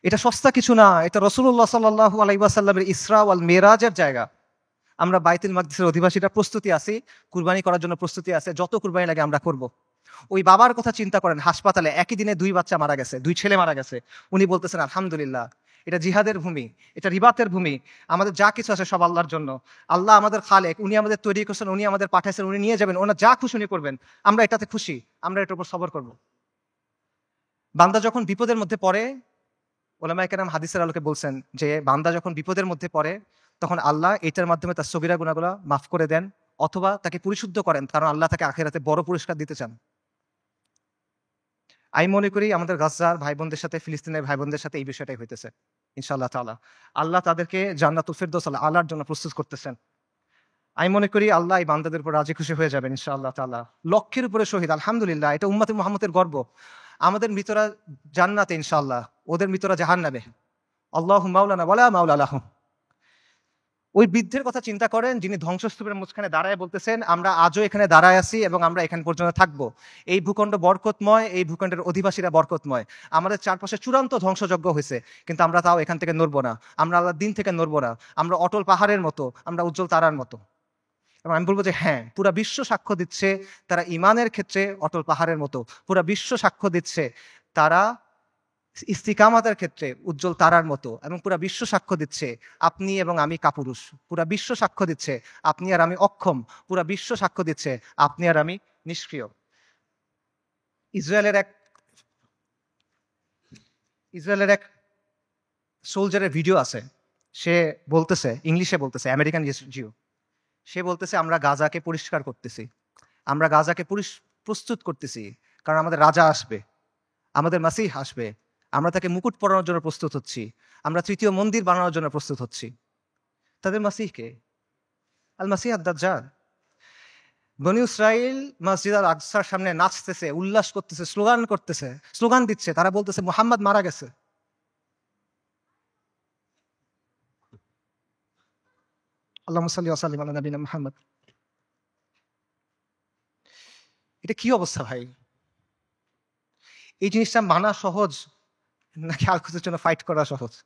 এটা সস্তা কিছু না, এটা রাসূলুল্লাহ সাল্লাল্লাহু আলাইহি ওয়াসাল্লামের ইসরা ওয়াল মিরাজের জায়গা। আমরা বাইতুল মাকদিসের অধিবাসীরা প্রস্তুতি আছি, কুরবানি করার জন্য প্রস্তুতি আছে, যত কুরবানি লাগে আমরা করব। ওই বাবার কথা চিন্তা করেন, হাসপাতালে একই দিনে 2 বাচ্চা মারা গেছে, 2 ছেলে মারা গেছে। উনি বলতেছেন আলহামদুলিল্লাহ, এটা জিহাদের ভূমি, এটা রিবাতের ভূমি, আমাদের যা কিছু আছে সব আল্লাহর জন্য। আল্লাহ আমাদের খালেক, উনি আমাদের তৈরি করছেন, উনি আমাদের পাঠাইছেন, উনি নিয়ে যাবেন, ওনার যা খুশি উনি করবেন, আমরা এটাতে খুশি, আমরা এটার উপর সবর করব। বান্দা যখন বিপদের মধ্যে পড়ে, ওলামায়ে কেরাম হাদিসের আলোকে বলছেন যে বান্দা যখন বিপদের মধ্যে পড়ে তখন আল্লাহ এটার মাধ্যমে তার সগীরা গুনাহগুলো মাফ করে দেন, অথবা তাকে পরিশুদ্ধ করেন, কারণ আল্লাহ তাকে আখিরাতে বড় পুরস্কার দিতে চান। আমি মনে করি আমাদের গাজার ভাই বোনদের সাথে, ফিলিস্তিনের ভাই বোনদের সাথে এই বিষয়টাই হইতেছে। ইনশাআল্লাহ তাআলা আল্লাহ তাদেরকে জান্নাতুল ফিরদৌস আলার জন্য প্রস্তুত করতেছেন। আমি মনে করি আল্লাহ এই বান্দাদের উপর রাজি খুশি হয়ে যাবেন ইনশাআল্লাহ তাআলা। লক্ষের উপরে শহীদ, আলহামদুলিল্লাহ, এটা উম্মতে মুহাম্মদের গর্ব। আমাদের মৃতরা জান্নাতে ইনশাআল্লাহ, ওদের মৃতরা জাহান্নামে। আল্লাহু মাওলানা ওয়ালা মাওলা লাহুম। ওই বৃদ্ধের কথা চিন্তা করেন যিনি ধ্বংসস্তূপের মাঝখানে দাঁড়ায় বলতেছেন আমরা আজও এখানে দাঁড়ায় আছি এবং আমরা এখানে পর্যন্ত থাকবো। এই ভূখণ্ড বরকতময়, এই ভূখণ্ডের অধিবাসীরা বরকতময়। আমাদের চারপাশে চূড়ান্ত ধ্বংসযজ্ঞ হয়েছে, কিন্তু আমরা তাও এখান থেকে নড়বো না, আমরা আল্লাহর দিন থেকে নড়বো না। আমরা অটল পাহাড়ের মতো, আমরা উজ্জ্বল তারার মতো। এবং আমি বলবো যে হ্যাঁ, পুরা বিশ্ব সাক্ষ্য দিচ্ছে তারা ইমানের ক্ষেত্রে অটল পাহাড়ের মতো। পুরা বিশ্ব সাক্ষ্য দিচ্ছে তারা ইস্তিকামাতের ক্ষেত্রে উজ্জ্বল তারার মতো, এবং পুরা বিশ্ব সাক্ষ্য দিচ্ছে আপনি এবং আমি কাপুরুষ। পুরা বিশ্ব সাক্ষ্য দিচ্ছে আপনি আর আমি অক্ষম। পুরা বিশ্ব সাক্ষ্য দিচ্ছে আপনি আর আমি নিষ্ক্রিয়। ইসরায়েলের এক সোলজারের ভিডিও আছে, সে বলতেছে, ইংলিশে বলতেছে, আমেরিকান জিও। সে বলতেছে আমরা গাজাকে পরিষ্কার করতেছি, আমরা গাজাকে প্রস্তুত করতেছি, কারণ আমাদের রাজা আসবে, আমাদের মাসিহ আসবে, আমরা তাকে মুকুট পরানোর জন্য প্রস্তুত হচ্ছি, আমরা তৃতীয় মন্দির বানানোর জন্য প্রস্তুত হচ্ছি। তাদের মাসিহকে আল মাসিহ আদ-দাজ্জাল। বনী ইসরাইল মসজিদ আল আকসার সামনে নাচতেছে, উল্লাস করতেছে, স্লোগান করতেছে, স্লোগান দিচ্ছে, তারা বলতেছে মুহাম্মদ মারা গেছে। আল্লাহুম্মা সাল্লি ওয়া সাল্লিম আলা নবিয়িনা মুহাম্মদ। এটা কি অবস্থা ভাই? এই জিনিসটা মানা সহজ নাকি আল-কুদসের জন্য ফাইট করা সহজ?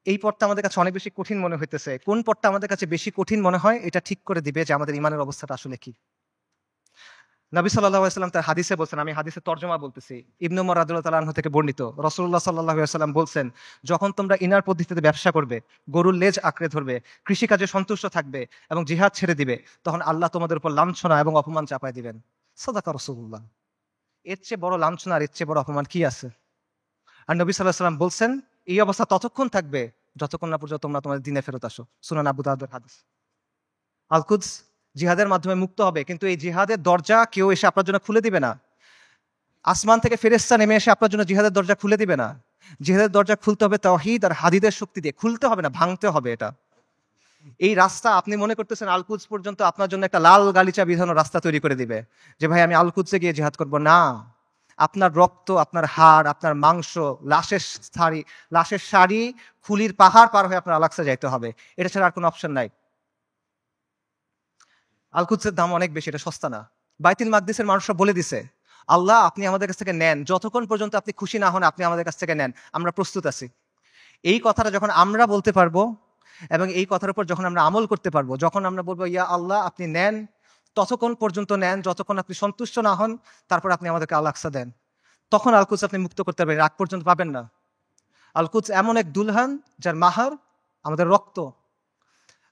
এই পথটা আমাদের কাছে অনেক বেশি কঠিন মনে হইতেছে। কোন পথটা আমাদের কাছে বেশি কঠিন মনে হয় এটা ঠিক করে দিবে যে আমাদের ইমানের অবস্থাটা আসলে কি। নবী সাল্লাল্লাহু আলাইহি ওয়াসাল্লাম তার হাদিসে বলছেন, আমি হাদিসের তর্জমা বলতেছি, ইবনে উমর রাদিয়াল্লাহু তাআলা আনহু থেকে বর্ণিত, রাসূলুল্লাহ সাল্লাল্লাহু আলাইহি ওয়াসাল্লাম বলছেন, যখন তোমরা ইনার পদ্ধতিতে ব্যবসা করবে, গরুর লেজ আঁকড়ে ধরবে, কৃষিকাজে সন্তুষ্ট থাকবে এবং জিহাদ ছেড়ে দিবে, তখন আল্লাহ তোমাদের উপর লাঞ্ছনা এবং অপমান চাপায় দিবেন। সাদাকা রাসূলুল্লাহ। এর চেয়ে বড় লাঞ্ছনা আর এর চেয়ে বড় অপমান কি আছে? আর নবী সাল্লাল্লাহু আলাইহি ওয়াসাল্লাম বলছেন, এই অবস্থা ততক্ষণ থাকবে যতক্ষণ না পর্যন্ত তোমরা তোমাদের দ্বীনে ফেরত আসো। সুনান আবু দাউদের হাদিস। আল-কুদস জিহাদের মাধ্যমে মুক্ত হবে, কিন্তু এই জিহাদের দরজা কেউ এসে আপনার জন্য খুলে দিবে না। আসমান থেকে ফেরেশতা নেমে এসে আপনার জন্য জিহাদের দরজা খুলে দিবে না। জিহাদের দরজা খুলতে হবে তাওহীদ আর হাদিদের শক্তি দিয়ে। খুলতে হবে না, ভাঙতে হবে এটা। এই রাস্তা আপনি মনে করতেছেন আল-কুদস পর্যন্ত আপনার জন্য একটা লাল গালিচা বিধানো রাস্তা তৈরি করে দিবে যে ভাই আমি আল-কুদসে গিয়ে জিহাদ করব। না, আপনার রক্ত, আপনার হাড়, আপনার মাংস, লাশের শাড়ি, খুলির পাহাড় পার হয়ে আপনার আল-আকসা যাইতে হবে। এটা ছাড়া আর কোনো অপশন নাই। আল-কুদসের দাম অনেক বেশি, এটা সস্তা না। বাইতুল মাকদিসের মানুষরা বলে দিছে, আল্লাহ আপনি আমাদের কাছ থেকে নেন, যতক্ষণ পর্যন্ত আপনি খুশি না হন আপনি আমাদের কাছ থেকে নেন, আমরা প্রস্তুত আছি। এই কথাটা যখন আমরা বলতে পারবো এবং এই কথার উপর যখন আমরা আমল করতে পারবো, যখন আমরা বলবো ইয়া আল্লাহ আপনি নেন, ততক্ষণ পর্যন্ত নেন যতক্ষণ আপনি সন্তুষ্ট না হন, তারপর আপনি আমাদেরকে আল-আকসা দেন, তখন আল-কুদস আপনি মুক্ত করতে পারবেন, আগ পর্যন্ত পাবেন না। আল-কুদস এমন এক দুলহান যার মাহার আমাদের রক্ত।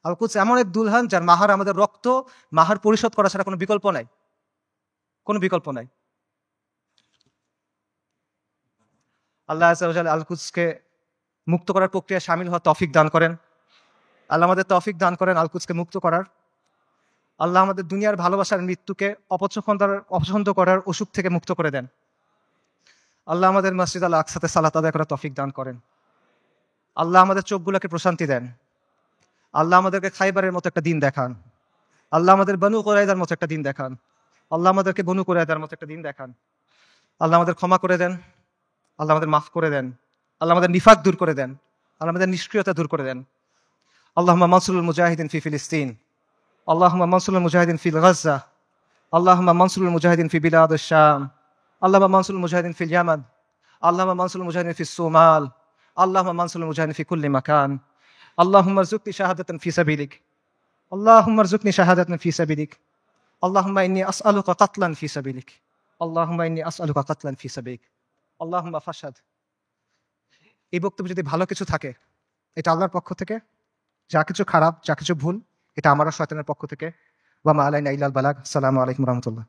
আল-কুদস এমন এক দুলহান যার মাহার আমাদের রক্ত। মাহার পরিশোধ করা ছাড়া কোনো বিকল্প নাই, কোনো বিকল্প নাই। আল্লাহ আযজা ওয়া জাল্লা আল-কুদসকে মুক্ত করার প্রক্রিয়ায় শামিল হওয়ার তৌফিক দান করেন। আল্লাহ আমাদের তৌফিক দান করেন আল-কুদসকে মুক্ত করার। আল্লাহ আমাদের দুনিয়ার ভালোবাসার মৃত্যুকে অপছন্দ করার অসুখ থেকে মুক্ত করে দেন। আল্লাহ আমাদের মসজিদ আল আকসাতে সালাত আদায় করার তৌফিক দান করেন। আল্লাহ আমাদের চোখগুলোকে প্রশান্তি দেন। আল্লাহ আমাদেরকে খাইবারের মতো একটা দিন দেখান। আল্লাহ আমাদের বনু কুরাইযার মতো একটা দিন দেখান। আল্লাহ আমাদেরকে বনু কুরাইযার মতো একটা দিন দেখান। আল্লাহ আমাদের ক্ষমা করে দেন। আল্লাহ আমাদের মাফ করে দেন। আল্লাহ আমাদের নিফাক দূর করে দেন। আল্লাহ আমাদের নিষ্ক্রিয়তা দূর করে দেন। আল্লাহুম্মা মানসুরুল মুজাহিদিন ফি ফিলিস্তিন। আল্লাহুম্মা মানসুরুল মুজাহিদিন ফি গাজ্জা। আল্লাহুম্মা মানসুরুল মুজাহিদিন ফি বিলাদিশ শাম। আল্লাহুম্মা মানসুরুল মুজাহিদিন ফিল ইয়ামান। আল্লাহুম্মা মানসুরুল মুজাহিদিন ফিস সোমাল। আল্লাহুম্মা মানসুরুল মুজাহিদিন ফি কুল্লি মাকান। আল্লাহুম্মা রযুকনি শাহাদাতান ফি সাবিলিক। আল্লাহুম্মা রযুকনি শাহাদাতান ফি সাবিলিক। আল্লাহুম্মা ইন্নী আসআলুকা কাতলান ফি সাবিলিক। আল্লাহুম্মা ইন্নী আসআলুকা কাতলান ফি সাবিলিক। আল্লাহুম্মা ফাশহাদ। এই বক্তব্যে যদি ভালো কিছু থাকে এটা আল্লাহর পক্ষ থেকে, যা কিছু খারাপ, যা কিছু ভুল এটা আমার আর শয়তানের পক্ষ থেকে। ওয়া মা আলাইনা ইল্লাল বালাগ। আসসালামু আলাইকুম ওয়া রাহমাতুল্লাহ।